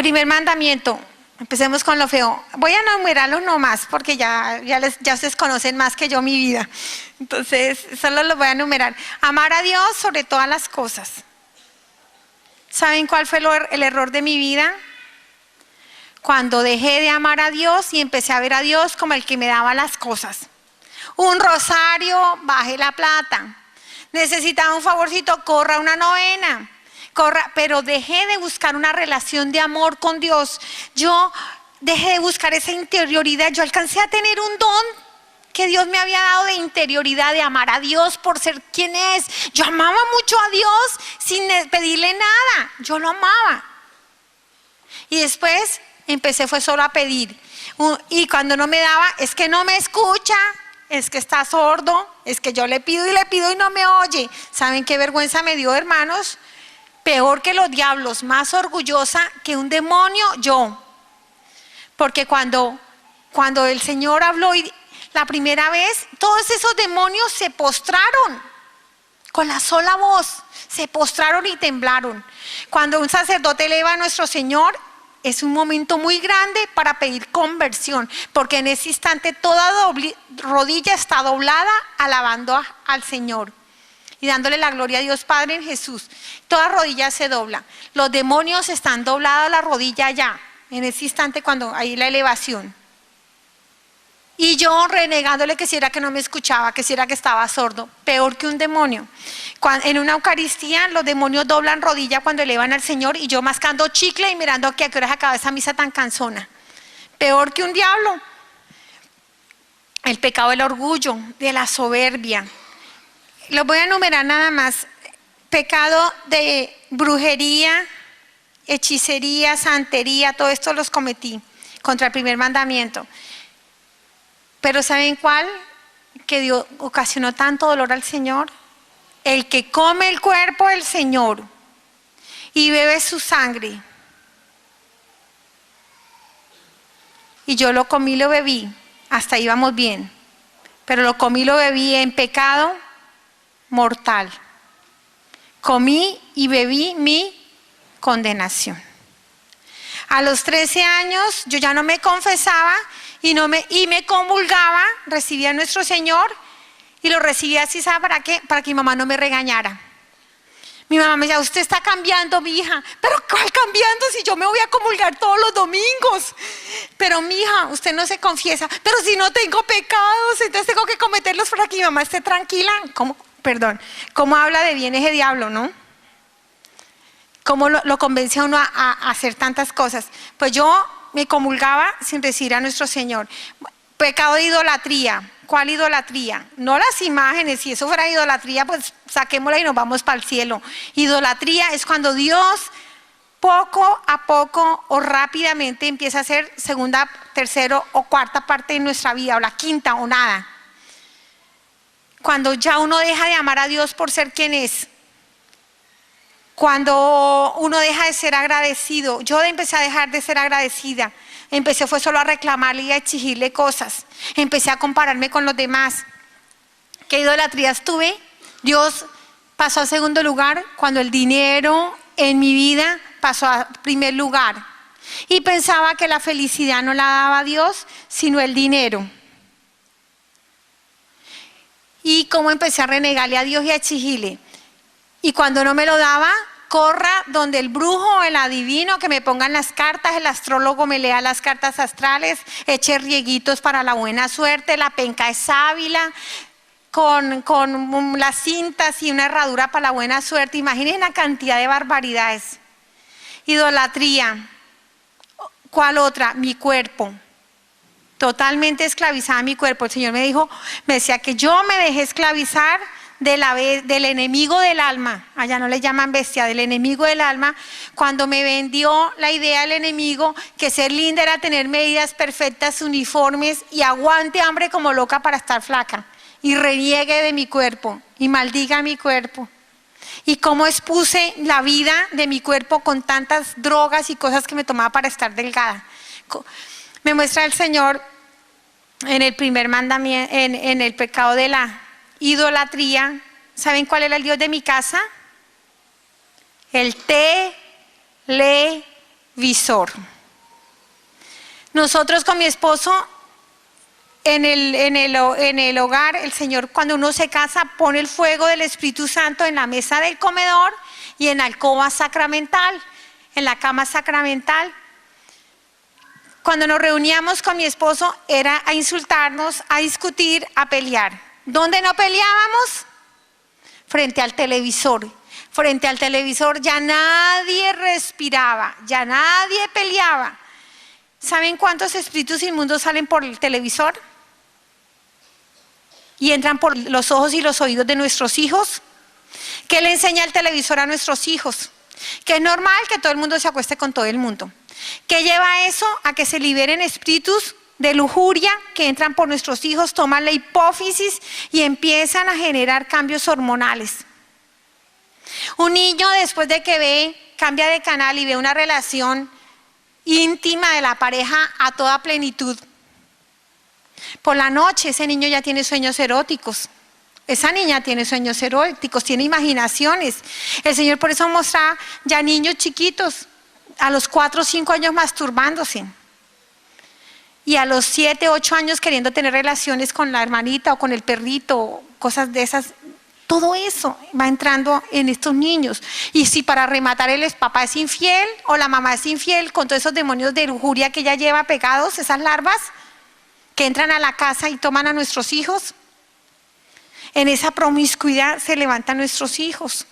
Primer mandamiento. Empecemos con lo feo. Voy a enumerarlo nomás porque ya ustedes conocen más que yo mi vida. Entonces, solo los voy a enumerar. Amar a Dios sobre todas las cosas. ¿Saben cuál fue el error de mi vida? Cuando dejé de amar a Dios y empecé a ver a Dios como el que me daba las cosas. Un rosario, baje la plata. Necesitaba un favorcito, corra una novena. Pero dejé de buscar una relación de amor con Dios. Yo dejé de buscar esa interioridad. Yo alcancé a tener un don que Dios me había dado de interioridad, de amar a Dios por ser quien es. Yo amaba mucho a Dios sin pedirle nada. Yo lo amaba. Y después fue solo a pedir. Y cuando no me daba, es que no me escucha, es que está sordo, es que yo le pido y no me oye. ¿Saben qué vergüenza me dio, hermanos? Peor que los diablos, más orgullosa que un demonio, yo. Porque cuando el Señor habló la primera vez, todos esos demonios se postraron con la sola voz, se postraron y temblaron. Cuando un sacerdote eleva a nuestro Señor, es un momento muy grande para pedir conversión, porque en ese instante toda rodilla está doblada alabando al Señor y dándole la gloria a Dios Padre en Jesús. Toda rodilla se dobla. Los demonios están doblados a la rodilla ya, en ese instante cuando hay la elevación. Y yo renegándole que si era que no me escuchaba, que si era que estaba sordo, peor que un demonio. En una Eucaristía los demonios doblan rodilla cuando elevan al Señor y yo mascando chicle y mirando que a qué horas acaba esa misa tan cansona. Peor que un diablo. El pecado del orgullo, de la soberbia. Los voy a enumerar nada más. Pecado de brujería, hechicería, santería, todo esto los cometí contra el primer mandamiento. Pero ¿saben cuál? Que ocasionó tanto dolor al Señor. El que come el cuerpo del Señor y bebe su sangre. Y yo lo comí y lo bebí, hasta ahí íbamos bien. Pero lo comí y lo bebí en pecado mortal. Comí y bebí mi condenación. A los 13 años yo ya no me confesaba y me comulgaba, recibía a nuestro Señor y lo recibía así, ¿sabe para qué? Para que mi mamá no me regañara. Mi mamá me decía, usted está cambiando, mi hija. ¿Pero cuál cambiando si yo me voy a comulgar todos los domingos? Pero mi hija, usted no se confiesa. Pero si no tengo pecados, entonces tengo que cometerlos para que mi mamá esté tranquila. ¿Cómo? Perdón. ¿Cómo habla de bien ese diablo, no? ¿Cómo lo convence a uno a hacer tantas cosas? Pues yo me comulgaba sin recibir a nuestro Señor. Pecado de idolatría. ¿Cuál idolatría? No las imágenes. Si eso fuera idolatría, pues saquémosla y nos vamos para el cielo. Idolatría es cuando Dios poco a poco o rápidamente empieza a hacer segunda, tercera o cuarta parte de nuestra vida, o la quinta o nada. Cuando ya uno deja de amar a Dios por ser quien es. Cuando uno deja de ser agradecido. Yo empecé a dejar de ser agradecida. Fue solo a reclamarle y a exigirle cosas. Empecé a compararme con los demás. ¿Qué idolatrías tuve? Dios pasó a segundo lugar cuando el dinero en mi vida pasó a primer lugar. Y pensaba que la felicidad no la daba Dios, sino el dinero. Y cómo empecé a renegarle a Dios y a exigirle. Y cuando no me lo daba, corra donde el brujo o el adivino que me pongan las cartas, el astrólogo me lea las cartas astrales, eche rieguitos para la buena suerte, la penca de sábila, con las cintas y una herradura para la buena suerte. Imaginen la cantidad de barbaridades. Idolatría. ¿Cuál otra? Mi cuerpo. Totalmente esclavizada mi cuerpo. El Señor me decía que yo me dejé esclavizar del enemigo del alma, allá no le llaman bestia, del enemigo del alma, cuando me vendió la idea del enemigo que ser linda era tener medidas perfectas, uniformes y aguante hambre como loca para estar flaca y reniegue de mi cuerpo y maldiga mi cuerpo. Y cómo expuse la vida de mi cuerpo con tantas drogas y cosas que me tomaba para estar delgada. Me muestra el Señor en el primer mandamiento, en el pecado de la idolatría. ¿Saben cuál era el Dios de mi casa? El televisor. Nosotros con mi esposo, en el hogar, el Señor, cuando uno se casa, pone el fuego del Espíritu Santo en la mesa del comedor y en la alcoba sacramental, en la cama sacramental. Cuando nos reuníamos con mi esposo era a insultarnos, a discutir, a pelear. ¿Dónde no peleábamos? Frente al televisor. Frente al televisor ya nadie respiraba, ya nadie peleaba. ¿Saben cuántos espíritus inmundos salen por el televisor? Y entran por los ojos y los oídos de nuestros hijos. ¿Qué le enseña el televisor a nuestros hijos? Que es normal que todo el mundo se acueste con todo el mundo. ¿Qué lleva eso? A que se liberen espíritus de lujuria que entran por nuestros hijos, toman la hipófisis y empiezan a generar cambios hormonales. Un niño, después de que cambia de canal y ve una relación íntima de la pareja a toda plenitud, por la noche ese niño ya tiene sueños eróticos. Esa niña tiene sueños eróticos, tiene imaginaciones. El Señor por eso muestra ya niños chiquitos a los 4 o 5 años masturbándose y a los 7, 8 años queriendo tener relaciones con la hermanita o con el perrito, cosas de esas. Todo eso va entrando en estos niños. Y si para rematar el papá es infiel o la mamá es infiel, con todos esos demonios de lujuria que ella lleva pegados, esas larvas que entran a la casa y toman a nuestros hijos, en esa promiscuidad se levantan nuestros hijos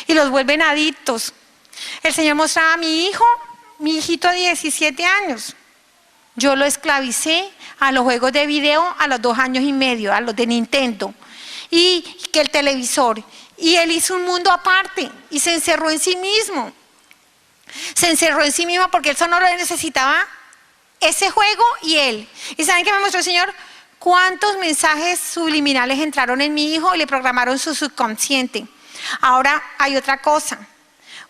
y los vuelven adictos. El Señor mostraba a mi hijito de 17 años. Yo lo esclavicé a los juegos de video a los 2 años y medio, a los de Nintendo. Y que el televisor. Y él hizo un mundo aparte y se encerró en sí mismo. Se encerró en sí mismo porque él solo necesitaba ese juego y él. ¿Y saben qué me mostró el Señor? ¿Cuántos mensajes subliminales entraron en mi hijo y le programaron su subconsciente? Ahora hay otra cosa.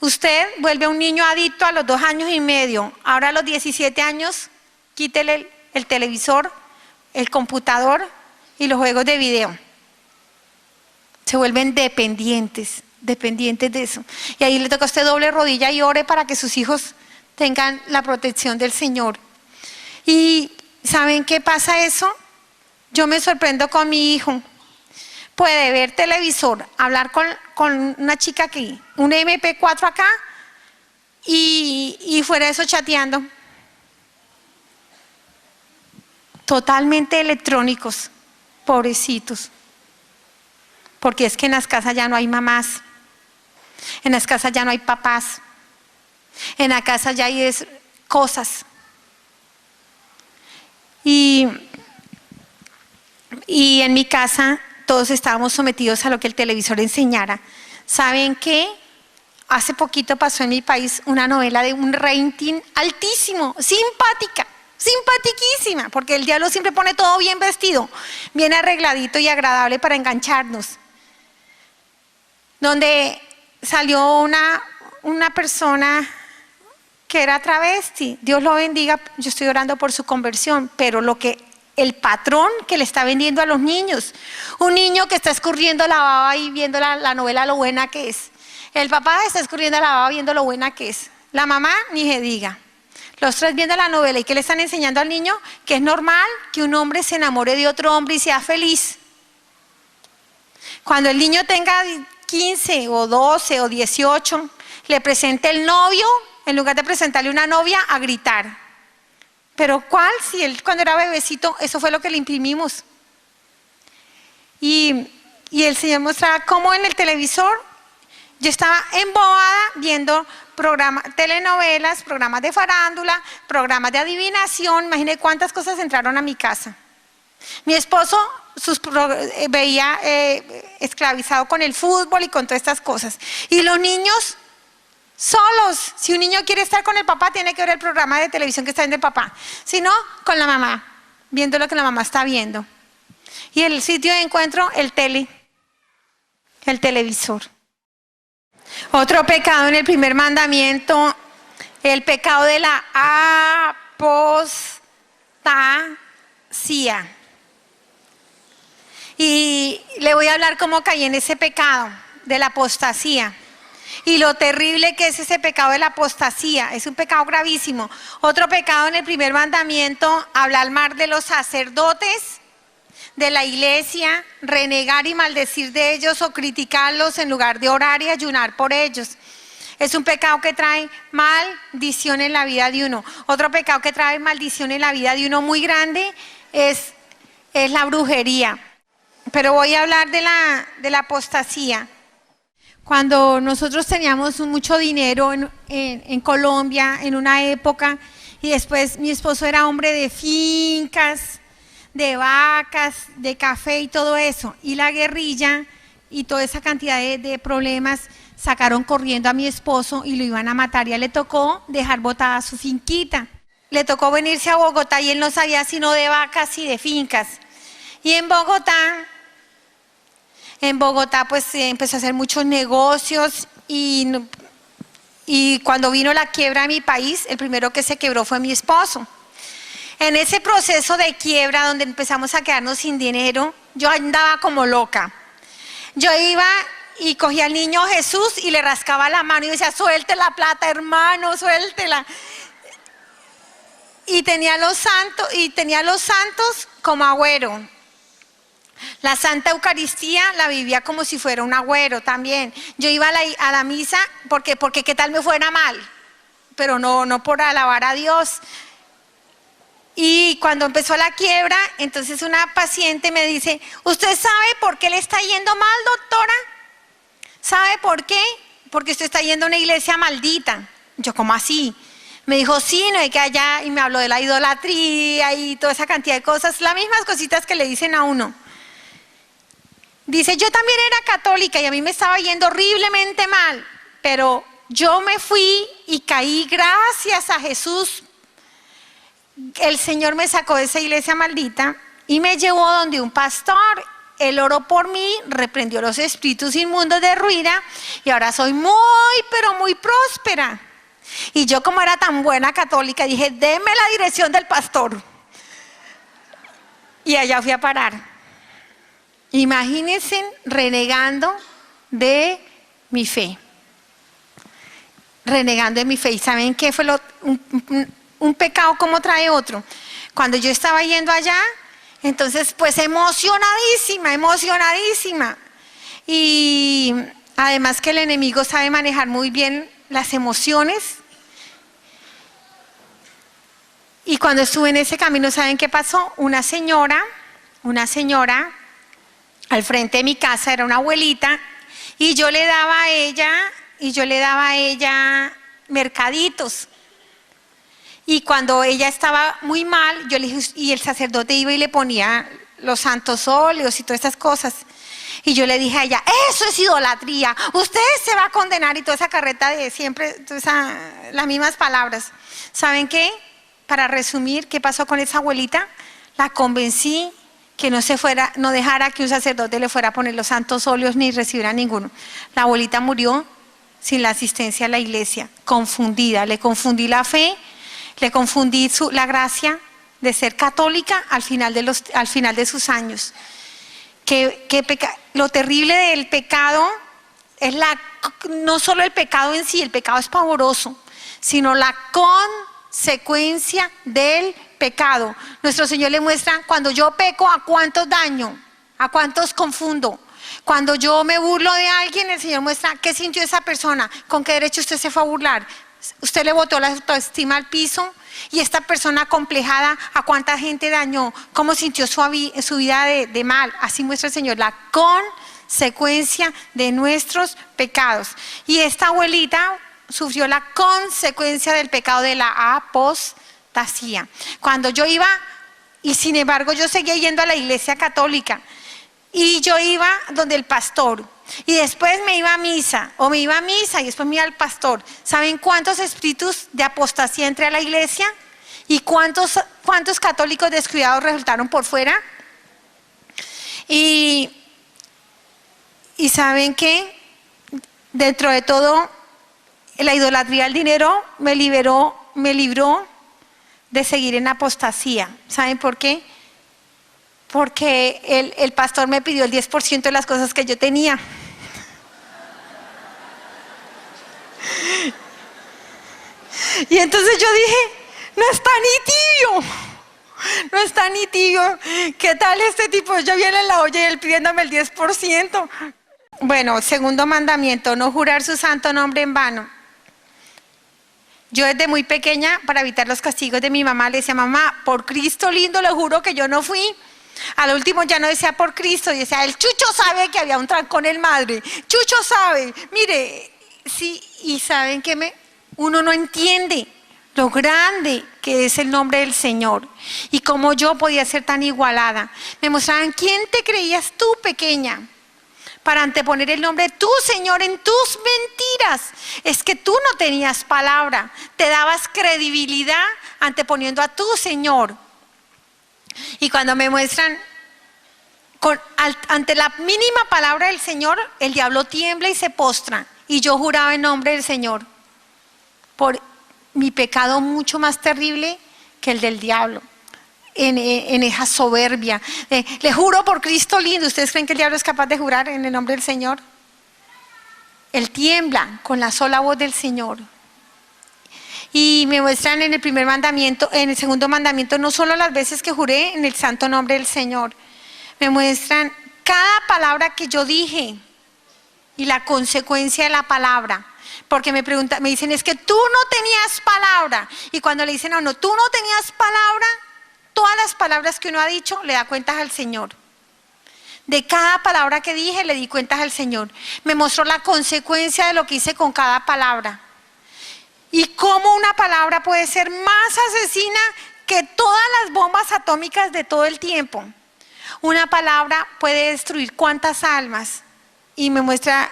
Usted vuelve a un niño adicto a los 2 años y medio. Ahora a los 17 años, quítele el televisor, el computador y los juegos de video. Se vuelven dependientes de eso. Y ahí le toca a usted doble rodilla y ore para que sus hijos tengan la protección del Señor. ¿Y saben qué pasa eso? Yo me sorprendo con mi hijo. Puede ver televisor, hablar con una chica aquí, un MP4 acá y fuera de eso chateando. Totalmente electrónicos, pobrecitos. Porque es que en las casas ya no hay mamás, en las casas ya no hay papás, en la casa ya hay cosas. Y en mi casa todos estábamos sometidos a lo que el televisor enseñara. ¿Saben qué? Hace poquito pasó en mi país una novela de un rating altísimo, simpática, simpatiquísima, porque el diablo siempre pone todo bien vestido, bien arregladito y agradable para engancharnos. Donde salió una persona que era travesti. Dios lo bendiga, yo estoy orando por su conversión, pero el patrón que le está vendiendo a los niños, un niño que está escurriendo la baba y viendo la novela lo buena que es. El papá está escurriendo la baba viendo lo buena que es. La mamá ni se diga. Los 3 viendo la novela y que le están enseñando al niño que es normal que un hombre se enamore de otro hombre y sea feliz. Cuando el niño tenga 15 o 12 o 18, le presente el novio, en lugar de presentarle una novia, a gritar. ¿Pero cuál? Si él cuando era bebecito, eso fue lo que le imprimimos. Y el Señor mostraba cómo en el televisor yo estaba embobada viendo telenovelas, programas de farándula, programas de adivinación. Imagínense cuántas cosas entraron a mi casa. Mi esposo veía esclavizado con el fútbol y con todas estas cosas. Y los niños solos. Si un niño quiere estar con el papá, tiene que ver el programa de televisión que está viendo el papá. Si no, con la mamá, viendo lo que la mamá está viendo. Y el sitio de encuentro, el televisor. Otro pecado en el primer mandamiento, el pecado de la apostasía. Y le voy a hablar cómo caí en ese pecado de la apostasía. y lo terrible que es ese pecado de la apostasía. Es un pecado gravísimo. Otro pecado en el primer mandamiento, hablar mal de los sacerdotes de la iglesia, renegar y maldecir de ellos o criticarlos en lugar de orar y ayunar por ellos. Es un pecado que trae maldición en la vida de uno. Otro pecado que trae maldición en la vida de uno muy grande es la brujería. Pero voy a hablar de la apostasía. Cuando nosotros teníamos mucho dinero en Colombia, en una época, y después mi esposo era hombre de fincas, de vacas, de café y todo eso, y la guerrilla y toda esa cantidad de problemas sacaron corriendo a mi esposo y lo iban a matar. Ya le tocó dejar botada su finquita, le tocó venirse a Bogotá y él no sabía sino de vacas y de fincas. Y en Bogotá pues empezó a hacer muchos negocios y cuando vino la quiebra de mi país, el primero que se quebró fue mi esposo. En ese proceso de quiebra donde empezamos a quedarnos sin dinero, yo andaba como loca. Yo iba y cogía al niño Jesús y le rascaba la mano y decía, suelte la plata, hermano, suéltela. Y tenía los santos como agüero. La Santa Eucaristía la vivía como si fuera un agüero también. Yo iba a la misa porque qué tal me fuera mal, pero no por alabar a Dios. Y cuando empezó la quiebra, entonces una paciente me dice, ¿usted sabe por qué le está yendo mal, doctora? ¿Sabe por qué? Porque usted está yendo a una iglesia maldita. Yo, ¿cómo así? Me dijo, sí, no hay que allá, y me habló de la idolatría y toda esa cantidad de cosas, las mismas cositas que le dicen a uno. Dice, yo también era católica y a mí me estaba yendo horriblemente mal, pero yo me fui y caí gracias a Jesús. El Señor me sacó de esa iglesia maldita y me llevó donde un pastor. Él oró por mí, reprendió los espíritus inmundos de ruina y ahora soy muy, pero muy próspera. Y yo, como era tan buena católica, dije, déme la dirección del pastor. Y allá fui a parar. Imagínense renegando de mi fe. Renegando de mi fe. ¿Y saben qué fue un pecado como trae otro? Cuando yo estaba yendo allá, entonces pues emocionadísima. Y además que el enemigo sabe manejar muy bien las emociones. Y cuando estuve en ese camino, ¿saben qué pasó? Una señora al frente de mi casa, era una abuelita, y yo le daba a ella mercaditos. Y cuando ella estaba muy mal, yo le dije, y el sacerdote iba y le ponía los santos óleos y todas esas cosas. Y yo le dije a ella, eso es idolatría, usted se va a condenar, y toda esa carreta de siempre, las mismas palabras. ¿Saben qué? Para resumir, ¿qué pasó con esa abuelita? La convencí que no dejara que un sacerdote le fuera a poner los santos óleos ni recibiera ninguno. La abuelita murió sin la asistencia a la iglesia, confundida. Le confundí la fe, le confundí la gracia de ser católica al final de sus años. Lo terrible del pecado es no solo el pecado en sí, el pecado es pavoroso, sino la consecuencia del pecado. Nuestro Señor le muestra, cuando yo peco, a cuántos daño, a cuántos confundo. Cuando yo me burlo de alguien, el Señor muestra qué sintió esa persona, con qué derecho usted se fue a burlar. Usted le botó la autoestima al piso, y esta persona acomplejada, a cuánta gente dañó, cómo sintió su vida de mal. Así muestra el Señor la consecuencia de nuestros pecados. Y esta abuelita sufrió la consecuencia del pecado de la apostasía. Cuando yo iba, y sin embargo yo seguía yendo a la iglesia católica, y yo iba donde el pastor, y después me iba a misa y después me iba al pastor. ¿Saben cuántos espíritus de apostasía entré a la iglesia? ¿Y cuántos católicos descuidados resultaron por fuera? Y ¿saben qué? Dentro de todo, la idolatría al dinero me libró de seguir en apostasía. ¿Saben por qué? Porque el pastor me pidió el 10% de las cosas que yo tenía. Y entonces yo dije, no está ni tibio. No está ni tibio. ¿Qué tal este tipo? Yo viene en la olla y él pidiéndome el 10%. Bueno, segundo mandamiento, no jurar su santo nombre en vano. Yo desde muy pequeña, para evitar los castigos de mi mamá, le decía, mamá, por Cristo lindo, le juro que yo no fui. Al último ya no decía por Cristo, y decía, el Chucho sabe que había un trancón en madre. Chucho sabe, mire, sí, y saben que uno no entiende lo grande que es el nombre del Señor y cómo yo podía ser tan igualada. Me mostraban, ¿quién te creías tú, pequeña, para anteponer el nombre de tu Señor en tus mentiras? Es que tú no tenías palabra, te dabas credibilidad anteponiendo a tu Señor. Y cuando me muestran, ante la mínima palabra del Señor, el diablo tiembla y se postra. Y yo juraba en nombre del Señor, por mi pecado mucho más terrible que el del diablo. En esa soberbia, le juro por Cristo lindo. ¿Ustedes creen que el diablo es capaz de jurar en el nombre del Señor? Él tiembla con la sola voz del Señor. Y me muestran en el primer mandamiento, en el segundo mandamiento, no solo las veces que juré en el santo nombre del Señor, me muestran cada palabra que yo dije y la consecuencia de la palabra. Porque me dicen, es que tú no tenías palabra. Y cuando le dicen a uno, tú no tenías palabra, todas las palabras que uno ha dicho le da cuentas al Señor. De cada palabra que dije le di cuentas al Señor. Me mostró la consecuencia de lo que hice con cada palabra. Y cómo una palabra puede ser más asesina que todas las bombas atómicas de todo el tiempo. Una palabra puede destruir cuántas almas. Y me muestra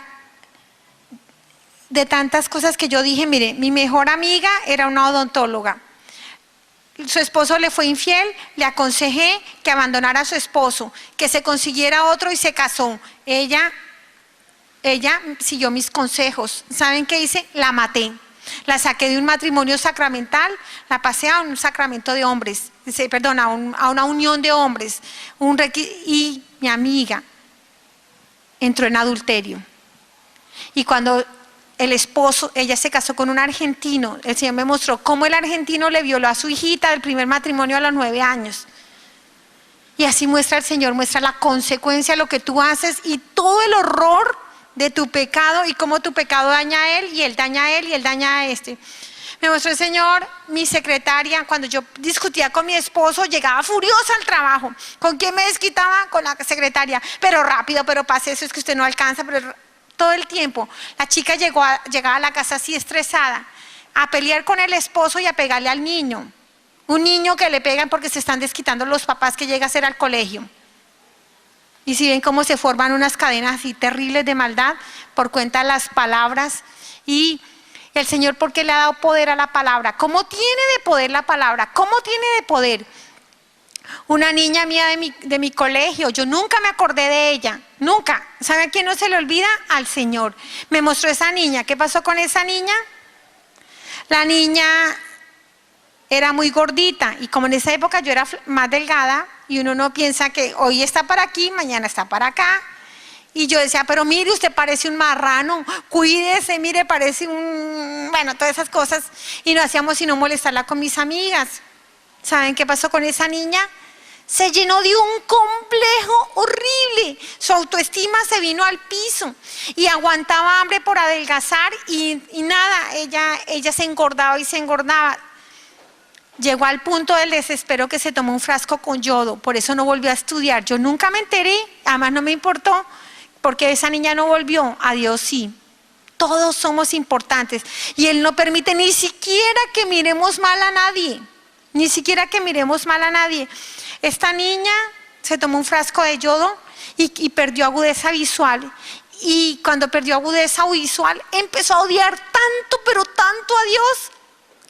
de tantas cosas que yo dije. Mire, mi mejor amiga era una odontóloga. Su esposo le fue infiel, le aconsejé que abandonara a su esposo, que se consiguiera otro y se casó. Ella siguió mis consejos. ¿Saben qué hice? La maté. La saqué de un matrimonio sacramental, la pasé a un sacramento de hombres, a una unión de hombres. Y mi amiga entró en adulterio. Y cuando el esposo, ella se casó con un argentino, el Señor me mostró cómo el argentino le violó a su hijita del primer matrimonio a los 9 años. Y así muestra el Señor, muestra la consecuencia de lo que tú haces y todo el horror de tu pecado y cómo tu pecado daña a él y él daña a él y él daña a este. Me mostró el Señor, mi secretaria, cuando yo discutía con mi esposo, llegaba furiosa al trabajo. ¿Con quién me desquitaba? Con la secretaria. Pero rápido, pero pase eso, es que usted no alcanza, pero todo el tiempo. La chica llegaba a la casa así estresada, a pelear con el esposo y a pegarle al niño. Un niño que le pegan porque se están desquitando los papás que llega a ser al colegio. Y si ven cómo se forman unas cadenas así terribles de maldad por cuenta de las palabras. Y el Señor, ¿por qué le ha dado poder a la palabra? ¿Cómo tiene de poder la palabra? ¿Cómo tiene de poder? Una niña mía de mi colegio, yo nunca me acordé de ella, nunca. ¿Sabe a quién no se le olvida? Al Señor. Me mostró esa niña. ¿Qué pasó con esa niña? La niña era muy gordita y como en esa época yo era más delgada y uno no piensa que hoy está para aquí, mañana está para acá. Y yo decía, pero mire, usted parece un marrano, cuídese, mire, parece bueno, todas esas cosas. Y no hacíamos sino molestarla con mis amigas. ¿Saben qué pasó con esa niña? Se llenó de un complejo horrible. Su autoestima se vino al piso y aguantaba hambre por adelgazar y nada, ella se engordaba y se engordaba. Llegó al punto del desespero que se tomó un frasco con yodo, por eso no volvió a estudiar. Yo nunca me enteré, además no me importó, porque esa niña no volvió, a Dios sí. Todos somos importantes y Él no permite ni siquiera que miremos mal a nadie, ni siquiera que miremos mal a nadie. Esta niña se tomó un frasco de yodo y perdió agudeza visual. Y cuando perdió agudeza visual empezó a odiar tanto, pero tanto a Dios,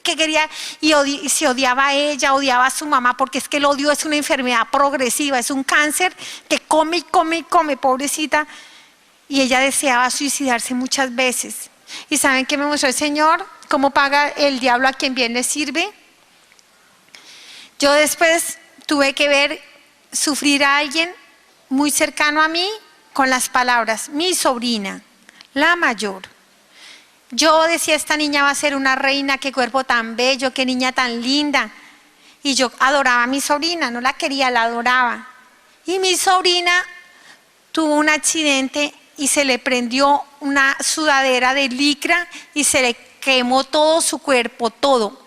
que quería y se odiaba a ella, odiaba a su mamá, porque es que el odio es una enfermedad progresiva, es un cáncer que come y come y come, pobrecita. Y ella deseaba suicidarse muchas veces. ¿Y saben qué me mostró el Señor? ¿Cómo paga el diablo a quien bien le sirve? Yo después tuve que ver sufrir a alguien muy cercano a mí con las palabras, mi sobrina, la mayor. Yo decía, esta niña va a ser una reina, qué cuerpo tan bello, qué niña tan linda. Y yo adoraba a mi sobrina, no la quería, la adoraba. Y mi sobrina tuvo un accidente y se le prendió una sudadera de licra y se le quemó todo su cuerpo, todo.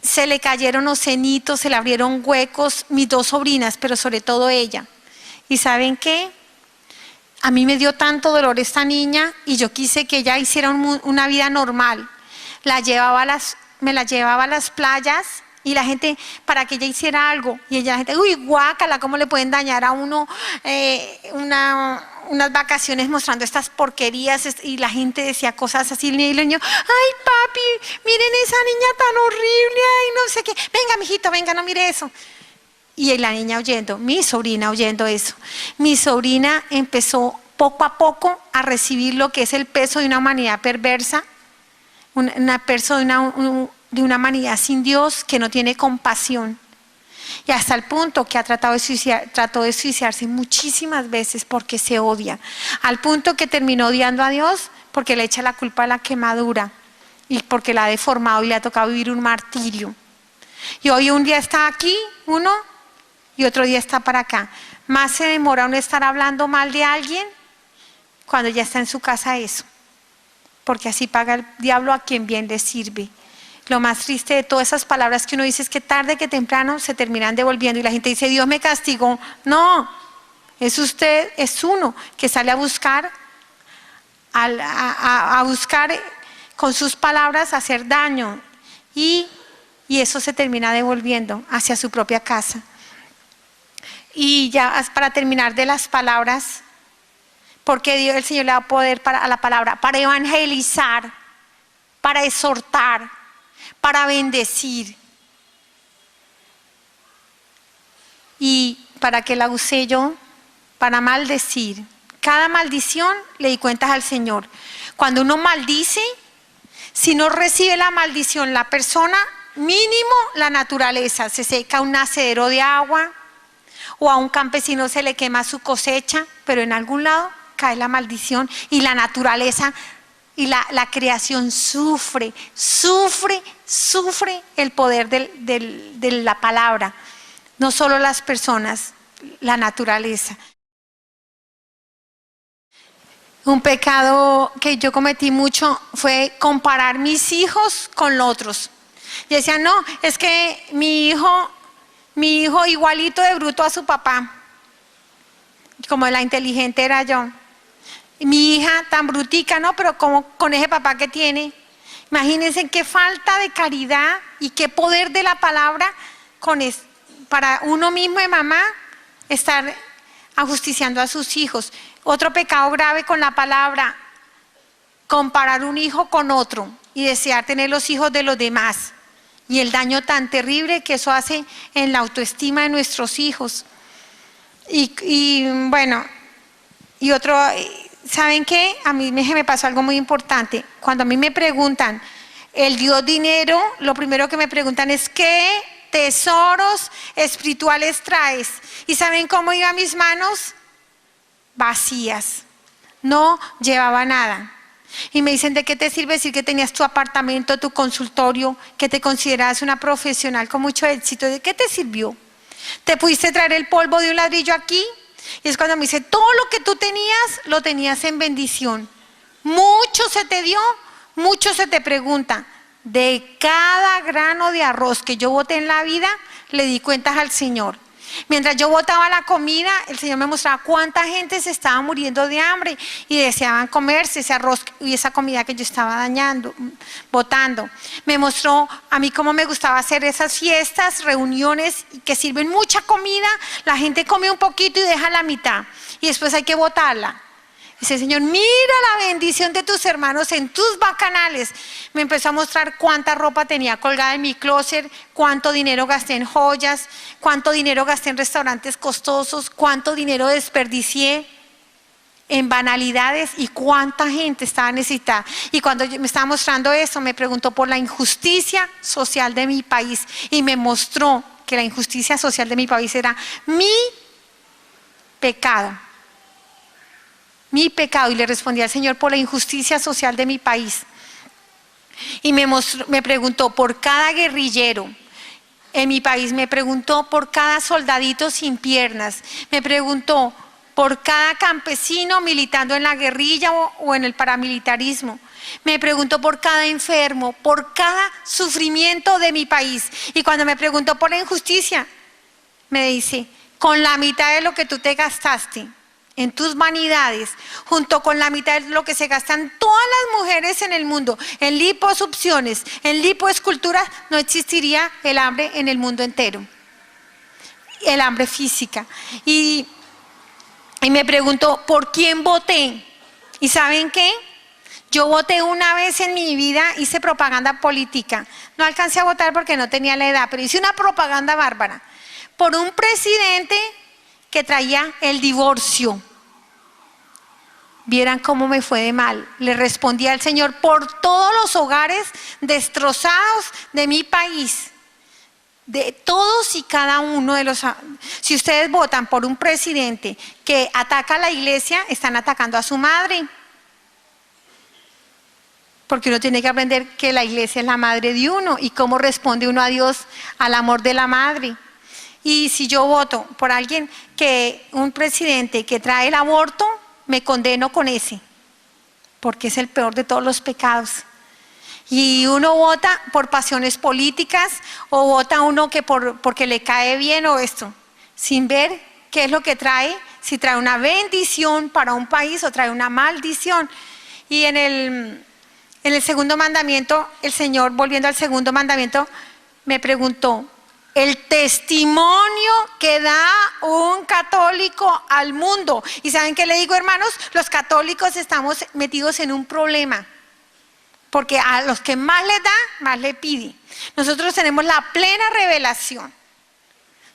Se le cayeron los cenitos, se le abrieron huecos, mis dos sobrinas, pero sobre todo ella. ¿Y saben qué? A mí me dio tanto dolor esta niña y yo quise que ella hiciera una vida normal. Me la llevaba a las playas y la gente, para que ella hiciera algo. Y ella, la gente, uy, guácala, ¿cómo le pueden dañar a uno unas vacaciones mostrando estas porquerías? Y la gente decía cosas así. Y el niño, ay, papi, miren esa niña tan horrible, ay, no sé qué. Venga, mijito, venga, no mire eso. Y la niña oyendo, mi sobrina oyendo eso. Mi sobrina empezó poco a poco a recibir lo que es el peso de una humanidad perversa, una persona de una humanidad sin Dios que no tiene compasión. Y hasta el punto que trató de suicidarse muchísimas veces porque se odia. Al punto que terminó odiando a Dios porque le echa la culpa a la quemadura y porque la ha deformado y le ha tocado vivir un martirio. Y hoy un día está aquí, uno, y otro día está para acá. Más se demora uno estar hablando mal de alguien cuando ya está en su casa eso. Porque así paga el diablo a quien bien le sirve. Lo más triste de todas esas palabras que uno dice es que tarde que temprano se terminan devolviendo y la gente dice, Dios me castigó. No, es usted, es uno que sale a buscar, a buscar con sus palabras hacer daño y eso se termina devolviendo hacia su propia casa. Y ya para terminar de las palabras, porque Dios, el Señor le da poder a la palabra, para evangelizar, para exhortar, para bendecir. ¿Y para qué la usé yo? Para maldecir. Cada maldición le di cuentas al Señor. Cuando uno maldice, si no recibe la maldición la persona, mínimo la naturaleza, se seca un nacedero de agua, o a un campesino se le quema su cosecha, pero en algún lado cae la maldición y la naturaleza y la creación sufre el poder de la palabra. No solo las personas, la naturaleza. Un pecado que yo cometí mucho fue comparar mis hijos con los otros. Yo decía, no, es que mi hijo igualito de bruto a su papá, como la inteligente era yo. Mi hija tan brutica, ¿no? Pero como con ese papá que tiene. Imagínense qué falta de caridad y qué poder de la palabra para uno mismo de mamá estar ajusticiando a sus hijos. Otro pecado grave con la palabra, comparar un hijo con otro y desear tener los hijos de los demás. Y el daño tan terrible que eso hace en la autoestima de nuestros hijos. Y bueno, y otro, ¿saben qué? A mí me pasó algo muy importante. Cuando a mí me preguntan, el Dios dinero, lo primero que me preguntan es, ¿qué tesoros espirituales traes? ¿Y saben cómo iba a mis manos? Vacías. No llevaba nada. Y me dicen, ¿de qué te sirve decir que tenías tu apartamento, tu consultorio, que te consideras una profesional con mucho éxito? ¿De qué te sirvió? ¿Te pudiste traer el polvo de un ladrillo aquí? Y es cuando me dice, todo lo que tú tenías, lo tenías en bendición. Mucho se te dio, mucho se te pregunta. De cada grano de arroz que yo boté en la vida, le di cuentas al Señor. Mientras yo botaba la comida, el Señor me mostraba cuánta gente se estaba muriendo de hambre y deseaban comerse ese arroz y esa comida que yo estaba botando. Me mostró a mí cómo me gustaba hacer esas fiestas, reuniones que sirven mucha comida, la gente come un poquito y deja la mitad y después hay que botarla. Dice, Señor, mira la bendición de tus hermanos en tus bacanales. Me empezó a mostrar cuánta ropa tenía colgada en mi closet, cuánto dinero gasté en joyas, cuánto dinero gasté en restaurantes costosos, cuánto dinero desperdicié en banalidades y cuánta gente estaba necesitada. Y cuando me estaba mostrando eso, me preguntó por la injusticia social de mi país y me mostró que la injusticia social de mi país era mi pecado. Mi pecado, y le respondí al Señor por la injusticia social de mi país. Y me preguntó por cada guerrillero en mi país, me preguntó por cada soldadito sin piernas, me preguntó por cada campesino militando en la guerrilla o en el paramilitarismo. Me preguntó por cada enfermo, por cada sufrimiento de mi país. Y cuando me preguntó por la injusticia, me dice, con la mitad de lo que tú te gastaste en tus vanidades, junto con la mitad de lo que se gastan todas las mujeres en el mundo, en liposucciones, en lipoesculturas, no existiría el hambre en el mundo entero. El hambre física. Y me preguntó, ¿por quién voté? ¿Y saben qué? Yo voté una vez en mi vida, hice propaganda política. No alcancé a votar porque no tenía la edad, pero hice una propaganda bárbara por un presidente que traía el divorcio. Vieran cómo me fue de mal. Le respondí al Señor por todos los hogares destrozados de mi país. De todos y cada uno de los... Si ustedes votan por un presidente que ataca a la iglesia, están atacando a su madre. Porque uno tiene que aprender que la iglesia es la madre de uno y cómo responde uno a Dios al amor de la madre. Y si yo voto por alguien un presidente que trae el aborto, me condeno con ese, porque es el peor de todos los pecados. Y uno vota por pasiones políticas o vota uno porque le cae bien o esto, sin ver qué es lo que trae, si trae una bendición para un país o trae una maldición. Y en el segundo mandamiento, el Señor, volviendo al segundo mandamiento, me preguntó, el testimonio que da un católico al mundo. ¿Y saben qué le digo, hermanos? Los católicos estamos metidos en un problema. Porque a los que más les da, más le pide. Nosotros tenemos la plena revelación.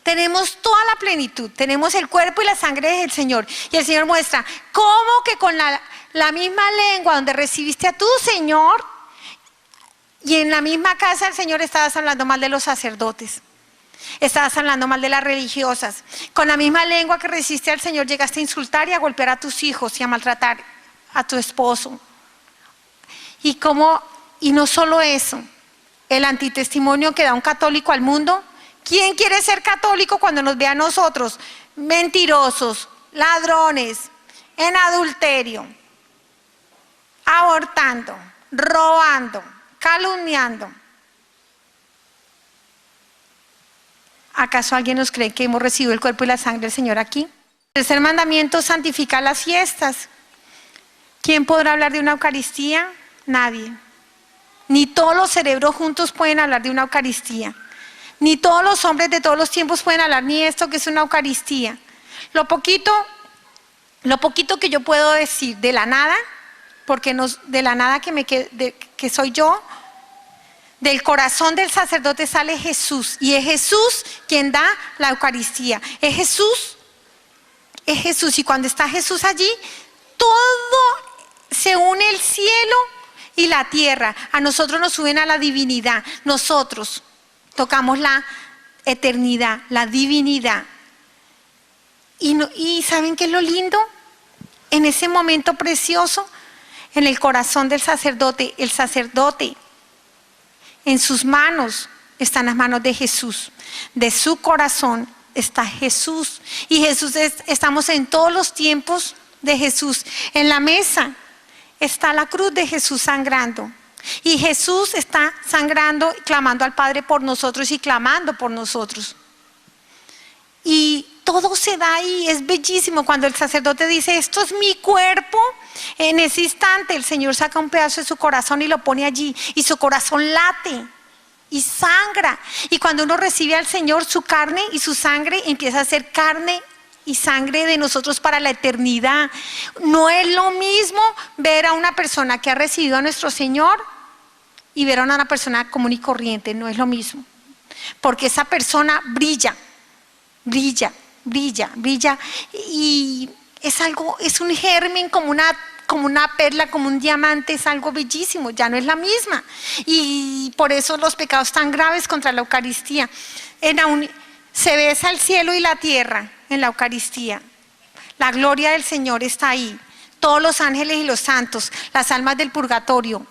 Tenemos toda la plenitud. Tenemos el cuerpo y la sangre del Señor. Y el Señor muestra cómo que con la misma lengua donde recibiste a tu Señor, y en la misma casa el Señor estabas hablando mal de los sacerdotes. Estabas hablando mal de las religiosas. Con la misma lengua que recibiste al Señor llegaste a insultar y a golpear a tus hijos y a maltratar a tu esposo. Y no solo eso, el antitestimonio que da un católico al mundo. ¿Quién quiere ser católico cuando nos ve a nosotros? Mentirosos, ladrones, en adulterio, abortando, robando, calumniando. ¿Acaso alguien nos cree que hemos recibido el cuerpo y la sangre del Señor aquí? El tercer mandamiento santifica las fiestas. ¿Quién podrá hablar de una Eucaristía? Nadie. Ni todos los cerebros juntos pueden hablar de una Eucaristía. Ni todos los hombres de todos los tiempos pueden hablar ni esto que es una Eucaristía. Lo poquito que yo puedo decir de la nada, porque de la nada que soy yo, del corazón del sacerdote sale Jesús, y es Jesús quien da la Eucaristía. Es Jesús, y cuando está Jesús allí, todo se une, el cielo y la tierra. A nosotros nos suben a la divinidad, nosotros tocamos la eternidad, la divinidad. Y ¿saben qué es lo lindo? En ese momento precioso, en el corazón del sacerdote, el sacerdote, en sus manos están las manos de Jesús, de su corazón está Jesús. Y Jesús estamos en todos los tiempos de Jesús. En la mesa está la cruz de Jesús sangrando. Y Jesús está sangrando, clamando al Padre por nosotros y clamando por nosotros. Y todo se da ahí, es bellísimo cuando el sacerdote dice, esto es mi cuerpo. En ese instante el Señor saca un pedazo de su corazón y lo pone allí, y su corazón late y sangra. Y cuando uno recibe al Señor, su carne y su sangre empieza a ser carne y sangre de nosotros para la eternidad. No es lo mismo ver a una persona que ha recibido a nuestro Señor y ver a una persona común y corriente, no es lo mismo. Porque esa persona brilla, y es algo, es un germen como una perla, como un diamante, es algo bellísimo, ya no es la misma. Y por eso los pecados tan graves contra la Eucaristía. Se besa el cielo y la tierra en la Eucaristía. La gloria del Señor está ahí. Todos los ángeles y los santos, las almas del purgatorio,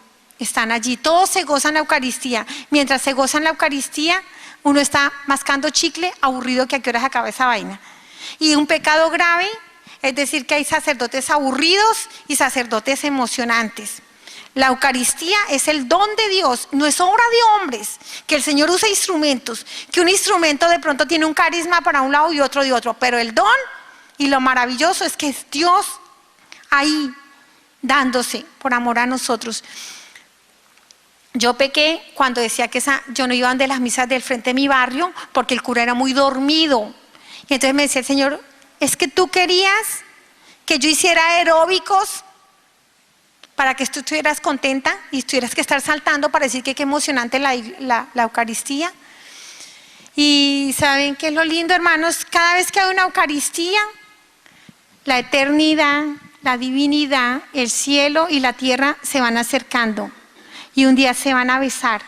están allí. Todos se gozan la Eucaristía. Mientras se gozan la Eucaristía, uno está mascando chicle, aburrido que a qué hora se acaba esa vaina. Y un pecado grave, es decir, que hay sacerdotes aburridos y sacerdotes emocionantes. La Eucaristía es el don de Dios, no es obra de hombres, que el Señor usa instrumentos, que un instrumento de pronto tiene un carisma para un lado y otro de otro, pero el don y lo maravilloso es que es Dios ahí dándose por amor a nosotros. Yo pequé cuando decía que yo no iba de las misas del frente de mi barrio porque el cura era muy dormido. Y entonces me decía el Señor, es que tú querías que yo hiciera aeróbicos para que tú estuvieras contenta y tuvieras que estar saltando para decir que qué emocionante la Eucaristía. Y ¿saben qué es lo lindo, hermanos? Cada vez que hay una Eucaristía, la eternidad, la divinidad, el cielo y la tierra se van acercando. Y un día se van a besar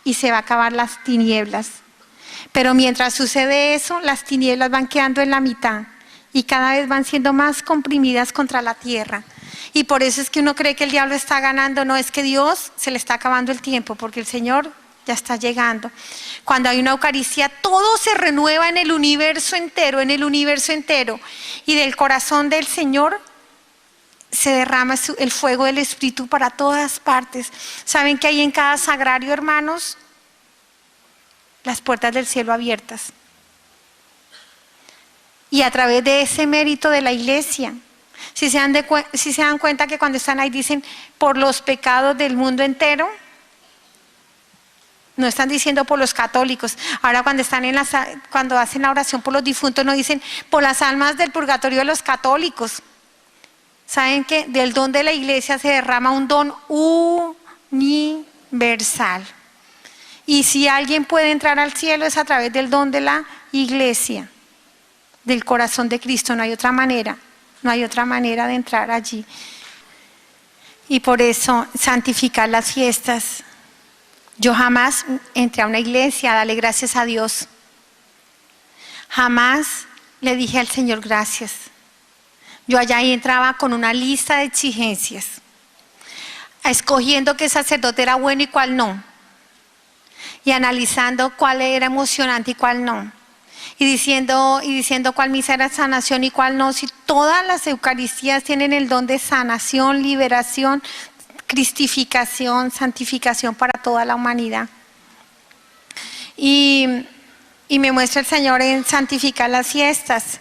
y se va a acabar las tinieblas. Pero mientras sucede eso, las tinieblas van quedando en la mitad y cada vez van siendo más comprimidas contra la tierra. Y por eso es que uno cree que el diablo está ganando. No, es que Dios se le está acabando el tiempo porque el Señor ya está llegando. Cuando hay una Eucaristía, todo se renueva en el universo entero, y del corazón del Señor se derrama el fuego del Espíritu para todas partes. ¿Saben que hay en cada sagrario, hermanos? Las puertas del cielo abiertas. Y a través de ese mérito de la iglesia, si se dan cuenta que cuando están ahí dicen por los pecados del mundo entero, no están diciendo por los católicos. Ahora cuando hacen la oración por los difuntos no dicen por las almas del purgatorio de los católicos. ¿Saben que del don de la iglesia se derrama un don universal? Y si alguien puede entrar al cielo es a través del don de la iglesia, del corazón de Cristo. No hay otra manera, no hay otra manera de entrar allí. Y por eso santificar las fiestas. Yo jamás entré a una iglesia a darle gracias a Dios. Jamás le dije al Señor gracias. Yo allá entraba con una lista de exigencias, escogiendo qué sacerdote era bueno y cuál no, y analizando cuál era emocionante y cuál no, y diciendo cuál misa era sanación y cuál no. Si todas las Eucaristías tienen el don de sanación, liberación, cristificación, santificación para toda la humanidad. Y me muestra el Señor en santificar las fiestas.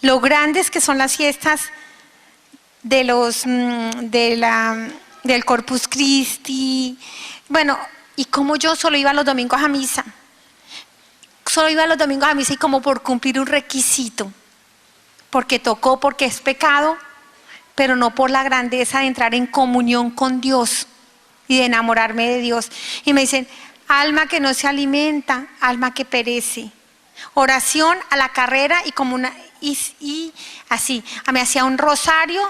Lo grandes que son las fiestas del Corpus Christi. Bueno, y como yo solo iba los domingos a misa. Solo iba los domingos a misa y como por cumplir un requisito. Porque tocó, porque es pecado, pero no por la grandeza de entrar en comunión con Dios y de enamorarme de Dios. Y me dicen, alma que no se alimenta, alma que perece. Oración a la carrera y así, me hacía un rosario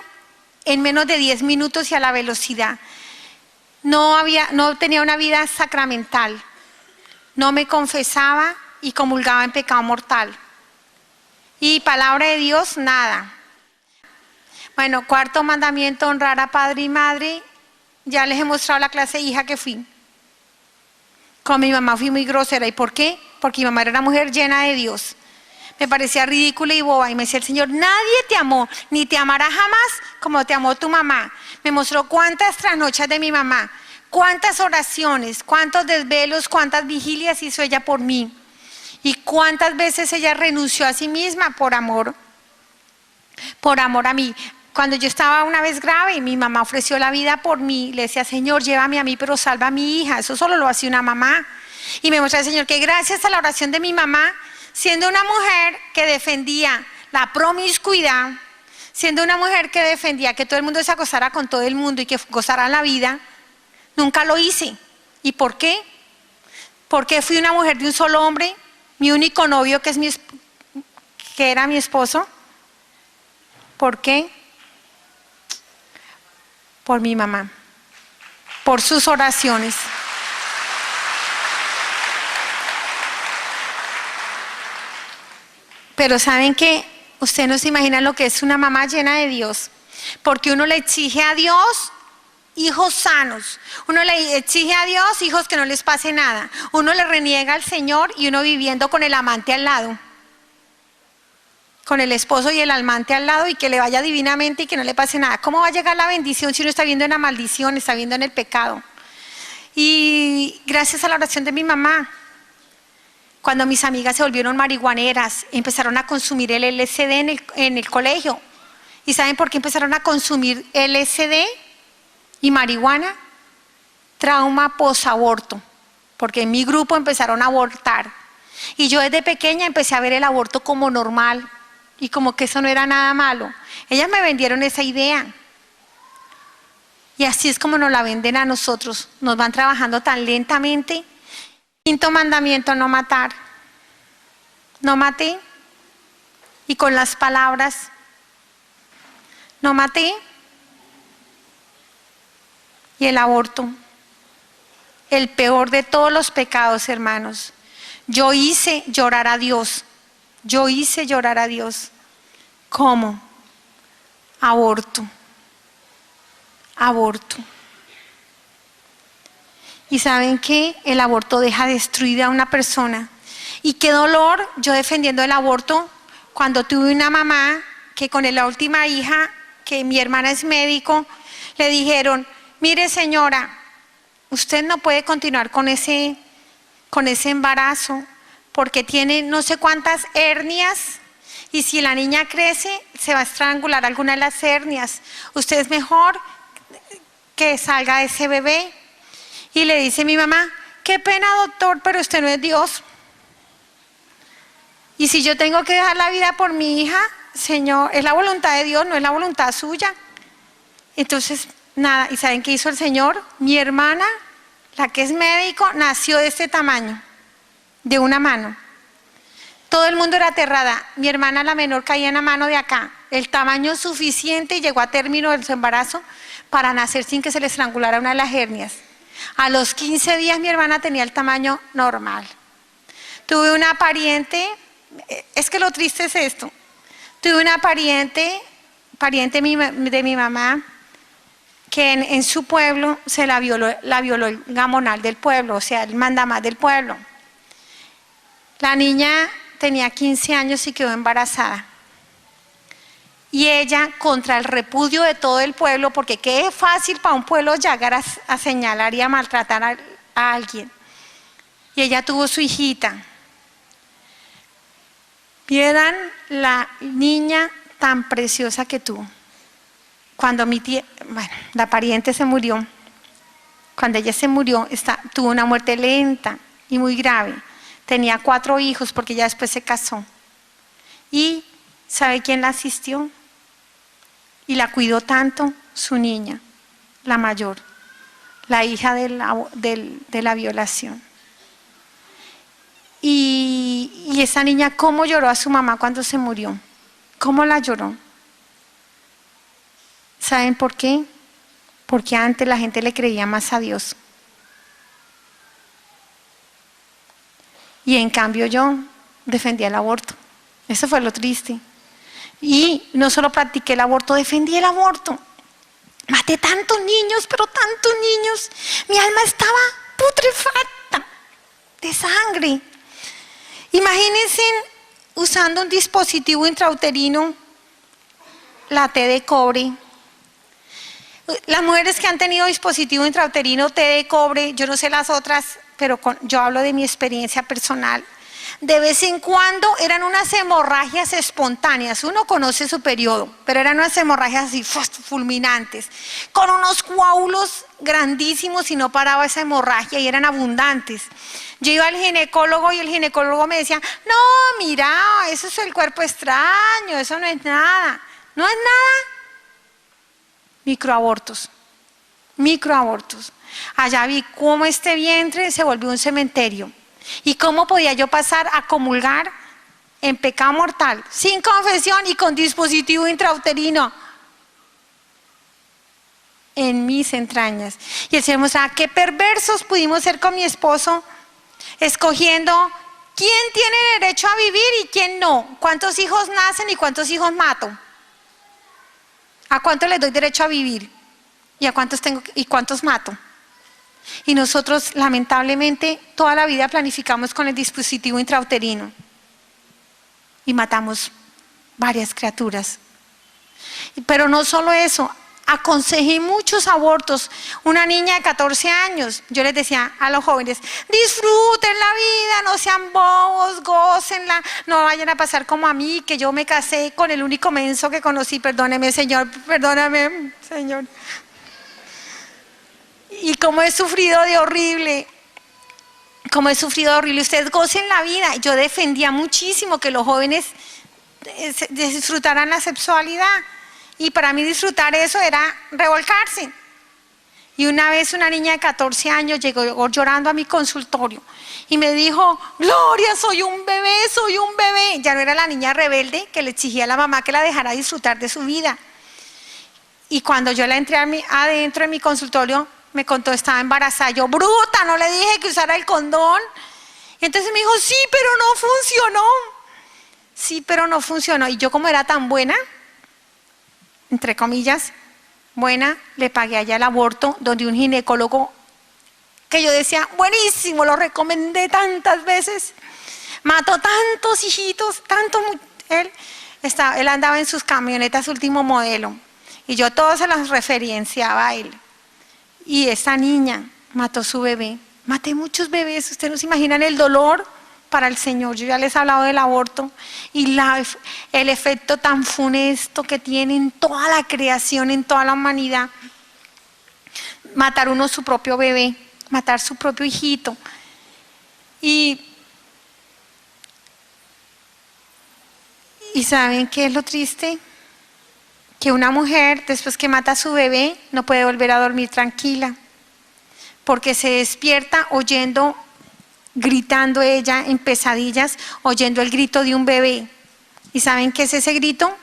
en menos de 10 minutos y a la velocidad. No tenía una vida sacramental, no me confesaba y comulgaba en pecado mortal. Y palabra de Dios, nada. Bueno, cuarto mandamiento, honrar a padre y madre. Ya les he mostrado la clase de hija que fui. Con mi mamá fui muy grosera. ¿Y por qué? Porque mi mamá era una mujer llena de Dios. Me parecía ridícula y boba. Y me decía el Señor, nadie te amó, ni te amará jamás como te amó tu mamá. Me mostró cuántas trasnochas de mi mamá, cuántas oraciones, cuántos desvelos, cuántas vigilias hizo ella por mí. Y cuántas veces ella renunció a sí misma por amor a mí. Cuando yo estaba una vez grave, mi mamá ofreció la vida por mí. Le decía, Señor, llévame a mí, pero salva a mi hija. Eso solo lo hacía una mamá. Y me mostró el Señor que gracias a la oración de mi mamá, siendo una mujer que defendía la promiscuidad, siendo una mujer que defendía que todo el mundo se acostara con todo el mundo y que gozara la vida, nunca lo hice. ¿Y por qué? Porque fui una mujer de un solo hombre, mi único novio que era mi esposo. ¿Por qué? Por mi mamá, por sus oraciones. Pero ¿saben qué? Ustedes no se imaginan lo que es una mamá llena de Dios, porque uno le exige a Dios hijos sanos. Uno le exige a Dios hijos que no les pase nada. Uno le reniega al Señor y uno viviendo con el amante al lado. Con el esposo y el amante al lado y que le vaya divinamente y que no le pase nada. ¿Cómo va a llegar la bendición si uno está viendo en la maldición, está viendo en el pecado? Y gracias a la oración de mi mamá, cuando mis amigas se volvieron marihuaneras, empezaron a consumir el LSD en el colegio. ¿Y saben por qué empezaron a consumir LSD y marihuana? Trauma posaborto, porque en mi grupo empezaron a abortar. Y yo desde pequeña empecé a ver el aborto como normal y como que eso no era nada malo. Ellas me vendieron esa idea. Y así es como nos la venden a nosotros. Nos van trabajando tan lentamente. Quinto mandamiento, no matar. No maté. Y con las palabras, no maté. Y el aborto. El peor de todos los pecados, hermanos. Yo hice llorar a Dios. Yo hice llorar a Dios. ¿Cómo? Aborto. Aborto. Y ¿saben qué? El aborto deja destruida a una persona. Y qué dolor yo defendiendo el aborto cuando tuve una mamá que con la última hija, que mi hermana es médico, le dijeron, mire señora, usted no puede continuar con ese embarazo porque tiene no sé cuántas hernias y si la niña crece se va a estrangular alguna de las hernias. Usted es mejor que salga ese bebé. Y le dice mi mamá, qué pena doctor, pero usted no es Dios. Y si yo tengo que dejar la vida por mi hija, Señor, es la voluntad de Dios, no es la voluntad suya. Entonces, nada, ¿y saben qué hizo el Señor? Mi hermana, la que es médico, nació de este tamaño, de una mano. Todo el mundo era aterrada. Mi hermana, la menor, caía en la mano de acá. El tamaño suficiente y llegó a término de su embarazo para nacer sin que se le estrangulara una de las hernias. A los 15 días mi hermana tenía el tamaño normal. Tuve una pariente, es que lo triste es esto. Tuve una pariente de mi mamá, que en su pueblo se la violó el gamonal del pueblo, o sea, el mandamás del pueblo. La niña tenía 15 años y quedó embarazada. Y ella, contra el repudio de todo el pueblo, porque qué fácil para un pueblo llegar a señalar y a maltratar a alguien. Y ella tuvo su hijita. Vieran la niña tan preciosa que tuvo. Cuando la pariente se murió, cuando ella se murió, tuvo una muerte lenta y muy grave. Tenía 4 hijos porque ella después se casó. ¿Y sabe quién la asistió? Y la cuidó tanto, su niña, la mayor, la hija de la violación. Y esa niña, ¿cómo lloró a su mamá cuando se murió? ¿Cómo la lloró? ¿Saben por qué? Porque antes la gente le creía más a Dios. Y en cambio yo defendía el aborto. Eso fue lo triste. Y no solo practiqué el aborto, defendí el aborto. Maté tantos niños, pero tantos niños. Mi alma estaba putrefacta de sangre. Imagínense usando un dispositivo intrauterino, la T de cobre. Las mujeres que han tenido dispositivo intrauterino, T de cobre, yo no sé las otras, pero yo hablo de mi experiencia personal. De vez en cuando eran unas hemorragias espontáneas. Uno conoce su periodo, pero eran unas hemorragias así fulminantes, con unos coágulos grandísimos y no paraba esa hemorragia y eran abundantes. Yo iba al ginecólogo y el ginecólogo me decía, no, mira, eso es el cuerpo extraño, eso no es nada. No es nada. Microabortos. Allá vi cómo este vientre se volvió un cementerio. ¿Y cómo podía yo pasar a comulgar en pecado mortal, sin confesión y con dispositivo intrauterino en mis entrañas? Y el Señor me mostraba qué perversos pudimos ser con mi esposo, escogiendo quién tiene derecho a vivir y quién no, cuántos hijos nacen y cuántos hijos mato, a cuánto les doy derecho a vivir ¿Y a cuántos tengo y cuántos mato? Y nosotros lamentablemente toda la vida planificamos con el dispositivo intrauterino y matamos varias criaturas. Pero no solo eso, aconsejé muchos abortos. Una niña de 14 años, yo les decía a los jóvenes, disfruten la vida, no sean bobos, gócenla, no vayan a pasar como a mí, que yo me casé con el único menso que conocí, perdóneme Señor, perdóname Señor. Y cómo he sufrido de horrible, ustedes gocen la vida. Yo defendía muchísimo que los jóvenes disfrutaran la sexualidad. Y para mí disfrutar eso era revolcarse. Y una vez una niña de 14 años llegó llorando a mi consultorio y me dijo, Gloria, soy un bebé. Ya no era la niña rebelde que le exigía a la mamá que la dejara disfrutar de su vida. Y cuando yo la entré adentro de mi consultorio, me contó, estaba embarazada. Yo, bruta, no le dije que usara el condón. Y entonces me dijo, sí, pero no funcionó. Y yo, como era tan buena, entre comillas, buena, le pagué allá el aborto, donde un ginecólogo que yo decía, buenísimo, lo recomendé tantas veces, mató tantos hijitos, él andaba en sus camionetas último modelo, y yo todos se los referenciaba a él. Y esa niña mató su bebé. Maté muchos bebés, ustedes no se imaginan el dolor para el Señor. Yo ya les he hablado del aborto y el efecto tan funesto que tiene en toda la creación, en toda la humanidad. Matar uno su propio bebé, matar su propio hijito. Y ¿saben qué es lo triste? Que una mujer, después que mata a su bebé, no puede volver a dormir tranquila, porque se despierta gritando ella en pesadillas, oyendo el grito de un bebé. ¿Y saben qué es ese grito?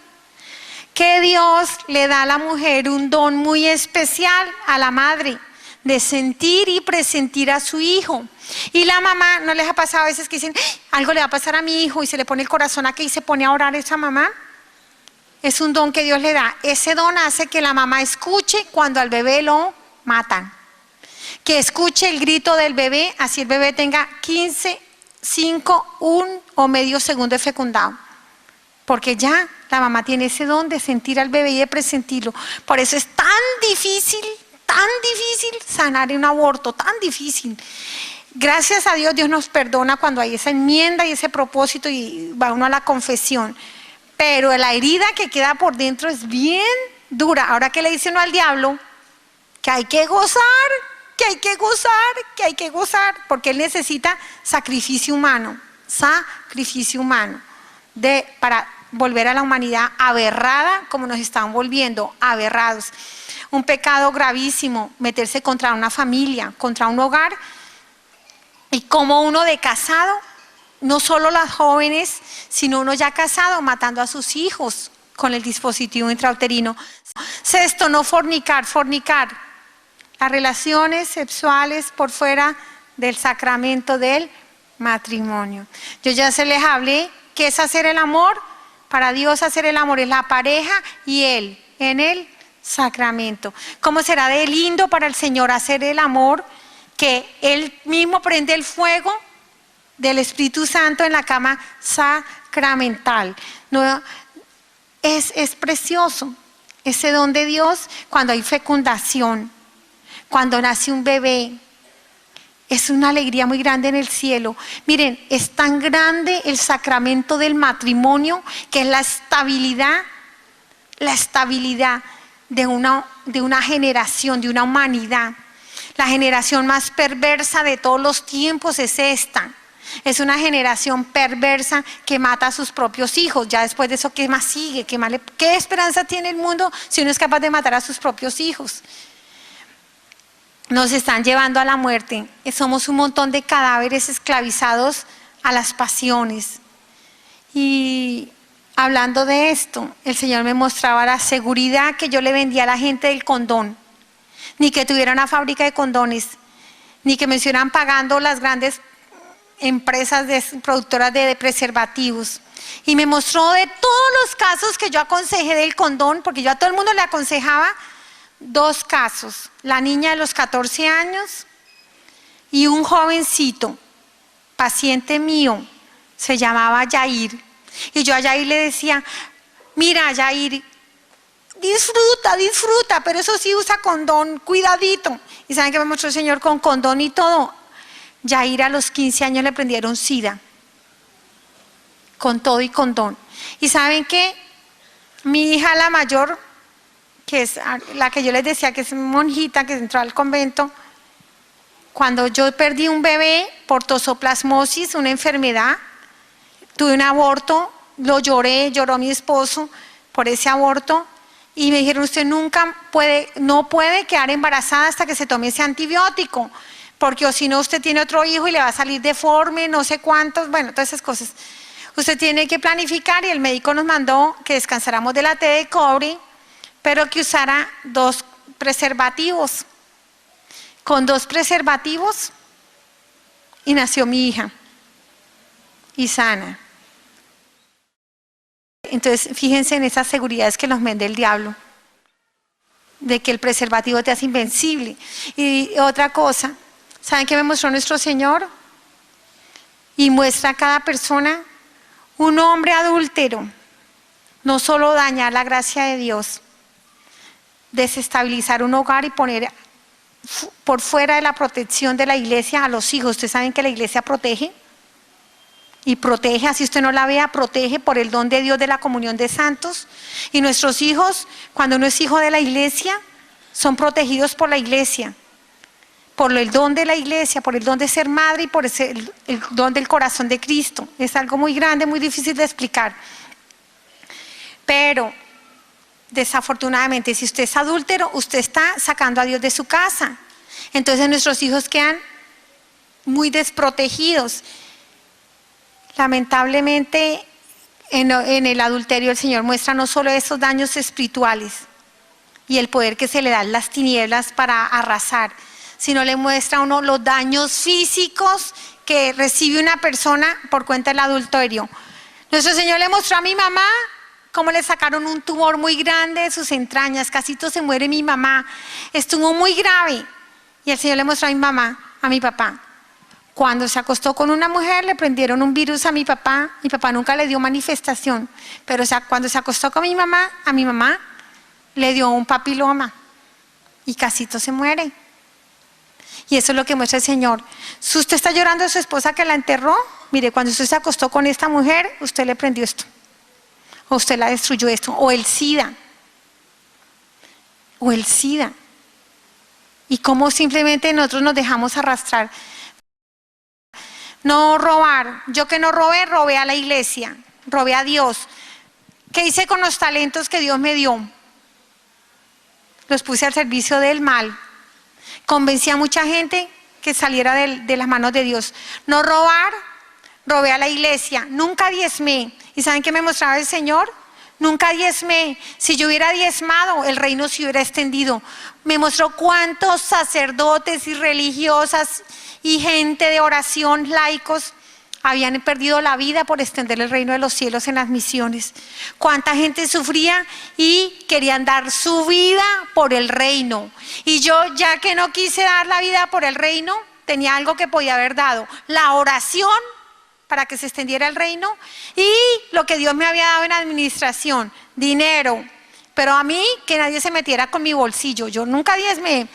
Que Dios le da a la mujer un don muy especial, a la madre, de sentir y presentir a su hijo. Y la mamá, ¿no les ha pasado a veces que dicen, algo le va a pasar a mi hijo, y se le pone el corazón aquí y se pone a orar esa mamá? Es un don que Dios le da. Ese don hace que la mamá escuche cuando al bebé lo matan. Que escuche el grito del bebé, así el bebé tenga 15, 5, 1 o medio segundo de fecundado. Porque ya la mamá tiene ese don de sentir al bebé y de presentirlo. Por eso es tan difícil sanar un aborto, tan difícil. Gracias a Dios, Dios nos perdona cuando hay esa enmienda y ese propósito y va uno a la confesión. Pero la herida que queda por dentro es bien dura. Ahora, ¿qué le dice uno al diablo? Que hay que gozar, porque él necesita sacrificio humano, para volver a la humanidad aberrada como nos están volviendo, aberrados. Un pecado gravísimo, meterse contra una familia, contra un hogar, y como uno de casado, no solo las jóvenes, sino uno ya casado, matando a sus hijos con el dispositivo intrauterino. Sexto, no fornicar. Las relaciones sexuales por fuera del sacramento del matrimonio. Yo ya se les hablé que es hacer el amor. Para Dios hacer el amor es la pareja y Él en el sacramento. ¿Cómo será de lindo para el Señor hacer el amor? Que Él mismo prende el fuego del Espíritu Santo en la cama sacramental. No, es precioso ese don de Dios cuando hay fecundación. Cuando nace un bebé, es una alegría muy grande en el cielo. Miren, es tan grande el sacramento del matrimonio que es la estabilidad de una generación, de una humanidad. La generación más perversa de todos los tiempos es esta. Es una generación perversa que mata a sus propios hijos. Ya después de eso, ¿qué más sigue? ¿Qué esperanza tiene el mundo si uno es capaz de matar a sus propios hijos? Nos están llevando a la muerte. Somos un montón de cadáveres esclavizados a las pasiones. Y hablando de esto, el Señor me mostraba la seguridad que yo le vendía a la gente del condón. Ni que tuviera una fábrica de condones, ni que me estuvieran pagando las grandes empresas productoras de preservativos. Y me mostró de todos los casos que yo aconsejé del condón, porque yo a todo el mundo le aconsejaba 2 casos, la niña de los 14 años y un jovencito, paciente mío, se llamaba Yair. Y yo a Yair le decía, mira Yair, disfruta, pero eso sí usa condón, cuidadito. ¿Y saben qué me mostró el Señor con condón y todo? Yair a los 15 años le prendieron SIDA, con todo y condón. ¿Y saben qué? Mi hija la mayor, que es la que yo les decía que es monjita, que entró al convento, cuando yo perdí un bebé por tosoplasmosis, una enfermedad, tuve un aborto, lo lloré, lloró mi esposo por ese aborto y me dijeron, usted no puede quedar embarazada hasta que se tome ese antibiótico, porque o si no usted tiene otro hijo y le va a salir deforme, no sé cuántos, bueno, todas esas cosas. Usted tiene que planificar y el médico nos mandó que descansáramos de la T de cobre, pero que usara 2 preservativos. Con 2 preservativos y nació mi hija y sana. Entonces fíjense en esas seguridades que nos vende el diablo, de que el preservativo te hace invencible. Y otra cosa, ¿saben qué me mostró nuestro Señor? Y muestra a cada persona, un hombre adúltero no solo daña la gracia de Dios, desestabilizar un hogar y poner por fuera de la protección de la iglesia a los hijos. Ustedes saben que la iglesia protege y protege, así usted no la vea, protege por el don de Dios de la comunión de santos. Y nuestros hijos, cuando uno es hijo de la iglesia, son protegidos por la iglesia, por el don de la iglesia, por el don de ser madre y por el don del corazón de Cristo. Es algo muy grande, muy difícil de explicar. Pero desafortunadamente, si usted es adúltero, usted está sacando a Dios de su casa. Entonces nuestros hijos quedan muy desprotegidos. Lamentablemente, en el adulterio el Señor muestra no solo esos daños espirituales y el poder que se le da a las tinieblas para arrasar, sino le muestra a uno los daños físicos que recibe una persona por cuenta del adulterio. Nuestro Señor le mostró a mi mamá cómo le sacaron un tumor muy grande de sus entrañas, casito se muere mi mamá, estuvo muy grave. Y el Señor le mostró a mi mamá, a mi papá. Cuando se acostó con una mujer le prendieron un virus a mi papá nunca le dio manifestación, pero cuando se acostó con mi mamá, a mi mamá le dio un papiloma y casito se muere. Y eso es lo que muestra el Señor. Si usted está llorando de su esposa que la enterró, mire, cuando usted se acostó con esta mujer, usted le prendió esto. O usted la destruyó esto, o el SIDA. Y cómo simplemente nosotros nos dejamos arrastrar. No robar. Yo que no robé, robé a la iglesia, robé a Dios. ¿Qué hice con los talentos que Dios me dio? Los puse al servicio del mal. Convencí a mucha gente que saliera de las manos de Dios. No robar, robé a la iglesia, nunca diezmé. ¿Y saben qué me mostraba el Señor? Nunca diezmé. Si yo hubiera diezmado, el reino se hubiera extendido. Me mostró cuántos sacerdotes y religiosas y gente de oración, laicos, habían perdido la vida por extender el reino de los cielos en las misiones. Cuánta gente sufría y querían dar su vida por el reino. Y yo, ya que no quise dar la vida por el reino, tenía algo que podía haber dado: la oración para que se extendiera el reino y lo que Dios me había dado en administración, dinero. Pero a mí, que nadie se metiera con mi bolsillo. Yo nunca diezmé.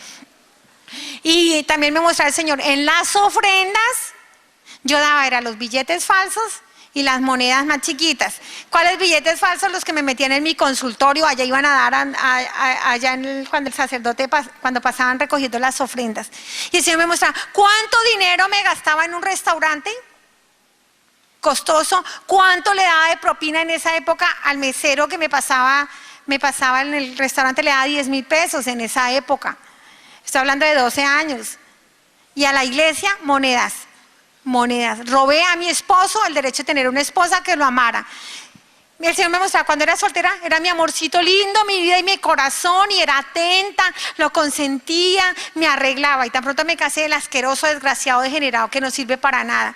Y también me mostraba el Señor en las ofrendas. Yo daba, era los billetes falsos y las monedas más chiquitas. ¿Cuáles billetes falsos? Los que me metían en mi consultorio, allá iban a dar, cuando el sacerdote, cuando pasaban recogiendo las ofrendas. Y el Señor me mostraba cuánto dinero me gastaba en un restaurante costoso, cuánto le daba de propina en esa época al mesero que me pasaba en el restaurante, le daba 10,000 pesos en esa época. Estoy hablando de 12 años. Y a la iglesia, monedas. Robé a mi esposo el derecho de tener una esposa que lo amara. El Señor me mostraba cuando era soltera, era mi amorcito lindo, mi vida y mi corazón, y era atenta, lo consentía, me arreglaba. Y tan pronto me casé, el asqueroso, desgraciado, degenerado que no sirve para nada.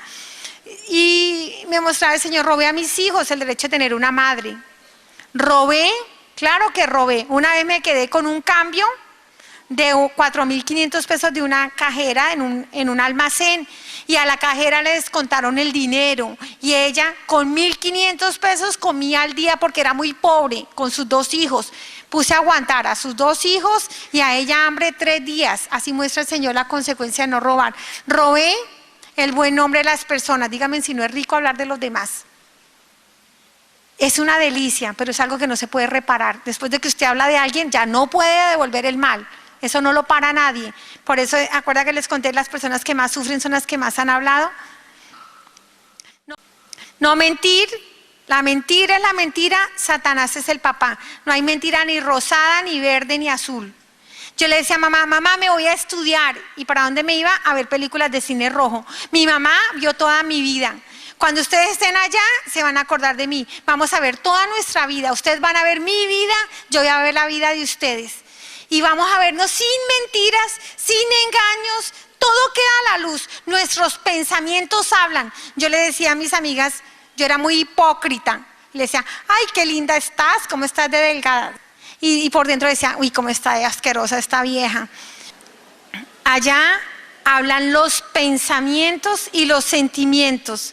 Y me mostraba el Señor, robé a mis hijos el derecho de tener una madre. Robé, claro que robé. Una vez me quedé con un cambio de 4.500 pesos de una cajera en un almacén, y a la cajera le descontaron el dinero, y ella con 1.500 pesos comía al día porque era muy pobre, con sus 2 hijos. Puse a aguantar a sus 2 hijos y a ella hambre 3 días. Así muestra el Señor la consecuencia de no robar. Robé el buen nombre de las personas. Dígame si no es rico hablar de los demás. Es una delicia, pero es algo que no se puede reparar. Después de que usted habla de alguien, ya no puede devolver el mal. Eso no lo para nadie. Por eso, acuerda que les conté, las personas que más sufren son las que más han hablado. No mentir. La mentira es la mentira, Satanás es el papá. No hay mentira ni rosada, ni verde, ni azul. Yo le decía a mamá, mamá, me voy a estudiar. ¿Y para dónde me iba? A ver películas de cine rojo. Mi mamá vio toda mi vida. Cuando ustedes estén allá, se van a acordar de mí. Vamos a ver toda nuestra vida. Ustedes van a ver mi vida, yo voy a ver la vida de ustedes. Y vamos a vernos sin mentiras, sin engaños. Todo queda a la luz. Nuestros pensamientos hablan. Yo le decía a mis amigas, yo era muy hipócrita. Le decía, ay, qué linda estás, cómo estás de delgada. Y por dentro decía, uy, cómo está de asquerosa esta vieja. Allá hablan los pensamientos y los sentimientos.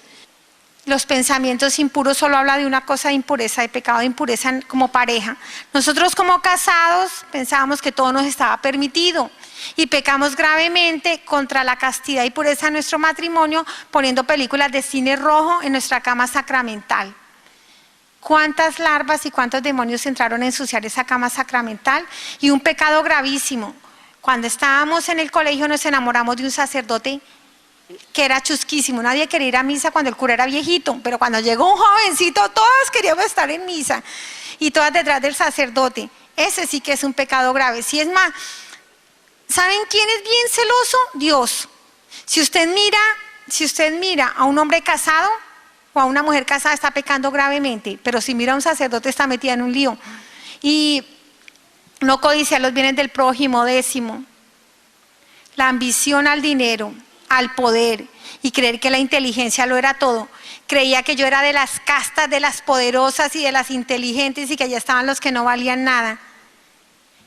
Los pensamientos impuros solo habla de una cosa de impureza, de pecado de impureza como pareja. Nosotros como casados pensábamos que todo nos estaba permitido y pecamos gravemente contra la castidad y pureza de nuestro matrimonio poniendo películas de cine rojo en nuestra cama sacramental. ¿Cuántas larvas y cuántos demonios entraron a ensuciar esa cama sacramental? Y un pecado gravísimo. Cuando estábamos en el colegio nos enamoramos de un sacerdote que era chusquísimo. Nadie quería ir a misa cuando el cura era viejito, pero cuando llegó un jovencito, todas queríamos estar en misa y todas detrás del sacerdote. Ese sí que es un pecado grave. Si es más, ¿saben quién es bien celoso? Dios. Si usted mira a un hombre casado o a una mujer casada, está pecando gravemente, pero si mira a un sacerdote, está metida en un lío. Y no codiciar los bienes del prójimo. 10, la ambición al dinero, al poder, y creer que la inteligencia lo era todo. Creía que yo era de las castas, de las poderosas y de las inteligentes, y que allá estaban los que no valían nada.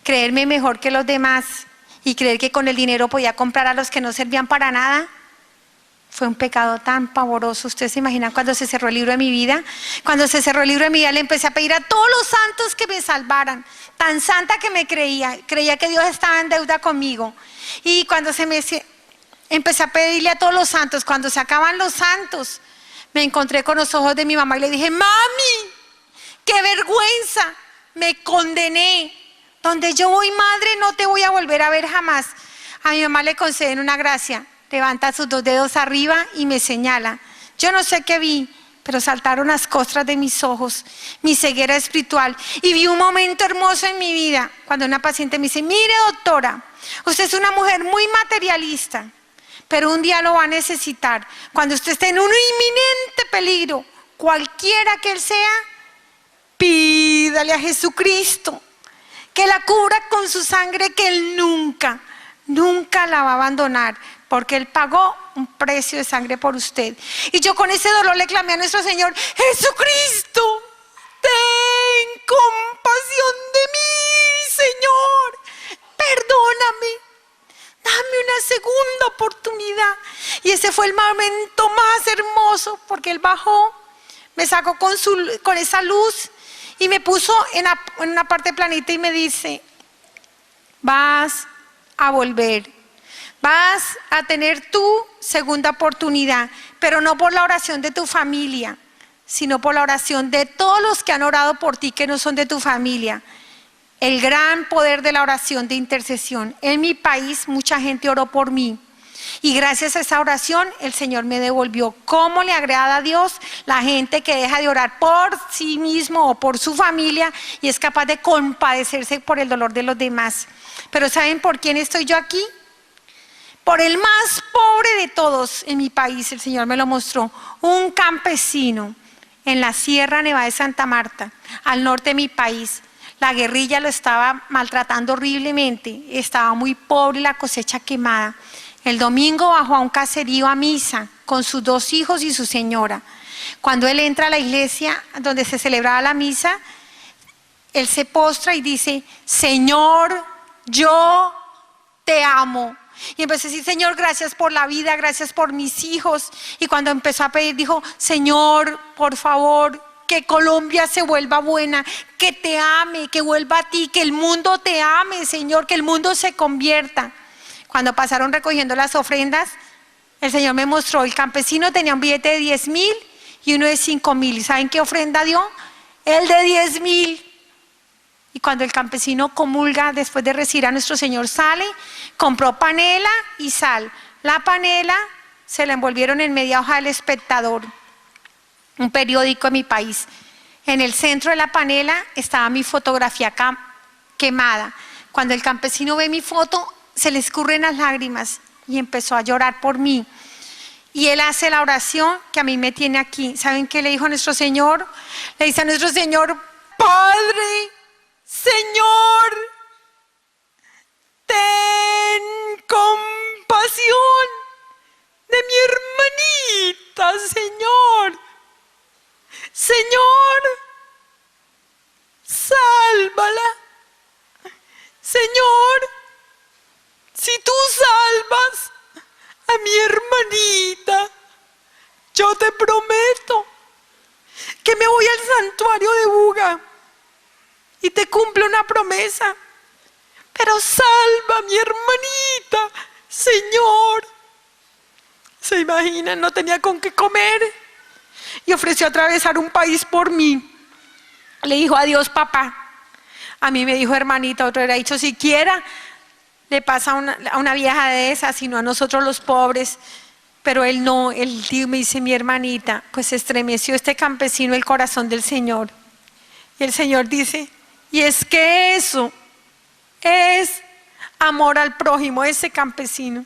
Creerme mejor que los demás y creer que con el dinero podía comprar a los que no servían para nada. Fue un pecado tan pavoroso. ¿Ustedes se imaginan cuando se cerró el libro de mi vida? Cuando se cerró el libro de mi vida, le empecé a pedir a todos los santos que me salvaran. Tan santa que me creía que Dios estaba en deuda conmigo. Y cuando empecé a pedirle a todos los santos, cuando se acaban los santos, me encontré con los ojos de mi mamá y le dije, mami, qué vergüenza, me condené. Donde yo voy, madre, no te voy a volver a ver jamás. A mi mamá le conceden una gracia. Levanta sus 2 dedos arriba y me señala. Yo no sé qué vi, pero saltaron las costras de mis ojos, mi ceguera espiritual. Y vi un momento hermoso en mi vida, cuando una paciente me dice, mire doctora, usted es una mujer muy materialista, pero un día lo va a necesitar. Cuando usted esté en un inminente peligro, cualquiera que él sea, pídale a Jesucristo que la cubra con su sangre, que él nunca la va a abandonar, porque él pagó un precio de sangre por usted. Y yo con ese dolor le clamé a nuestro Señor, Jesucristo, ten compasión de mí, Señor, perdóname, dame una segunda oportunidad. Y ese fue el momento más hermoso, porque él bajó, me sacó con esa luz y me puso en una parte planita y me dice, vas a volver, vas a tener tu segunda oportunidad, pero no por la oración de tu familia, sino por la oración de todos los que han orado por ti que no son de tu familia. El gran poder de la oración de intercesión. En mi país mucha gente oró por mí y gracias a esa oración el Señor me devolvió. ¿Cómo le agrada a Dios la gente que deja de orar por sí mismo o por su familia y es capaz de compadecerse por el dolor de los demás? Pero ¿saben por quién estoy yo aquí? Por el más pobre de todos en mi país. El Señor me lo mostró, un campesino en la Sierra Nevada de Santa Marta, al norte de mi país. La guerrilla lo estaba maltratando horriblemente, estaba muy pobre, la cosecha quemada. El domingo bajó a un caserío a misa con sus 2 hijos y su señora. Cuando él entra a la iglesia donde se celebraba la misa, él se postra y dice, Señor, yo te amo. Y empecé a decir, Señor, gracias por la vida, gracias por mis hijos. Y cuando empezó a pedir, dijo, Señor, por favor, que Colombia se vuelva buena, que te ame, que vuelva a ti, que el mundo te ame, Señor, que el mundo se convierta. Cuando pasaron recogiendo las ofrendas, el Señor me mostró, el campesino tenía un billete de 10,000 y uno de 5,000. ¿Y saben qué ofrenda dio? El de 10,000. Y cuando el campesino comulga, después de recibir a nuestro Señor, sale, compró panela y sal. La panela se la envolvieron en media hoja del Espectador, un periódico de mi país. En el centro de la panela estaba mi fotografía quemada. Cuando el campesino ve mi foto, se le escurren las lágrimas y empezó a llorar por mí. Y él hace la oración que a mí me tiene aquí. ¿Saben qué le dijo a nuestro Señor? Le dice a nuestro Señor, Padre, Señor, ten compasión de mi hermanita, Señor. Señor, sálvala. Señor, si tú salvas a mi hermanita, yo te prometo que me voy al santuario de Buga y te cumplo una promesa. Pero salva a mi hermanita, Señor. ¿Se imaginan? No tenía con qué comer y ofreció atravesar un país por mí. Le dijo, adiós, papá. A mí me dijo, hermanita, otro le ha dicho, siquiera le pasa a una vieja de esas, sino a nosotros los pobres. Pero él no, el tío me dice, mi hermanita, pues estremeció este campesino el corazón del Señor. Y el Señor dice, y es que eso es amor al prójimo, ese campesino.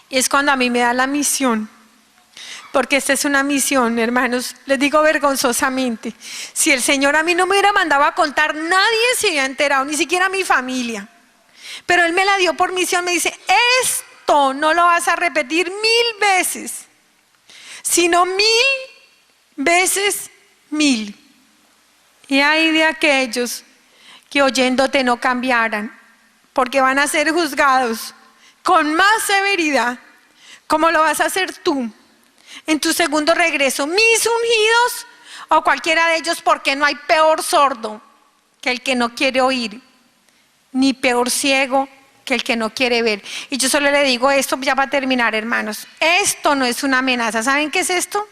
Y es cuando a mí me da la misión, porque esta es una misión, hermanos, les digo vergonzosamente. Si el Señor a mí no me hubiera mandado a contar, nadie se había enterado, ni siquiera mi familia. Pero Él me la dio por misión, me dice, esto no lo vas a repetir 1000 veces, sino 1000 veces 1000. Y hay de aquellos que oyéndote no cambiaran, porque van a ser juzgados con más severidad, como lo vas a hacer tú en tu segundo regreso. Mis ungidos o cualquiera de ellos, porque no hay peor sordo que el que no quiere oír, ni peor ciego que el que no quiere ver. Y yo solo le digo esto ya para terminar, hermanos. Esto no es una amenaza. ¿Saben qué es esto?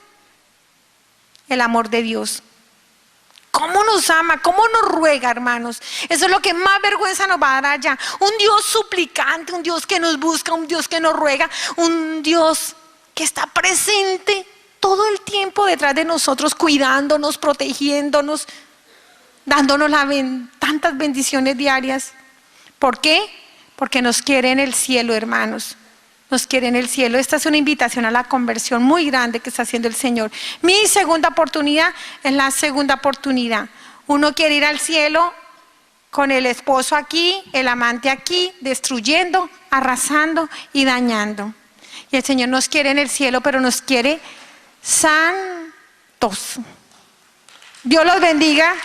El amor de Dios. ¿Cómo nos ama? ¿Cómo nos ruega, hermanos? Eso es lo que más vergüenza nos va a dar allá. Un Dios suplicante, un Dios que nos busca, un Dios que nos ruega, un Dios que está presente todo el tiempo detrás de nosotros, cuidándonos, protegiéndonos, dándonos tantas bendiciones diarias. ¿Por qué? Porque nos quiere en el cielo, hermanos. Nos quiere en el cielo. Esta es una invitación a la conversión muy grande que está haciendo el Señor. Mi segunda oportunidad es la segunda oportunidad. Uno quiere ir al cielo con el esposo aquí, el amante aquí, destruyendo, arrasando y dañando. Y el Señor nos quiere en el cielo, pero nos quiere santos. Dios los bendiga.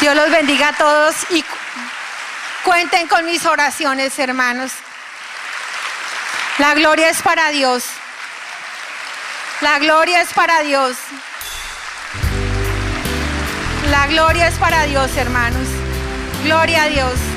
Dios los bendiga a todos y cuenten con mis oraciones, hermanos. La gloria es para Dios. La gloria es para Dios. La gloria es para Dios, hermanos. Gloria a Dios.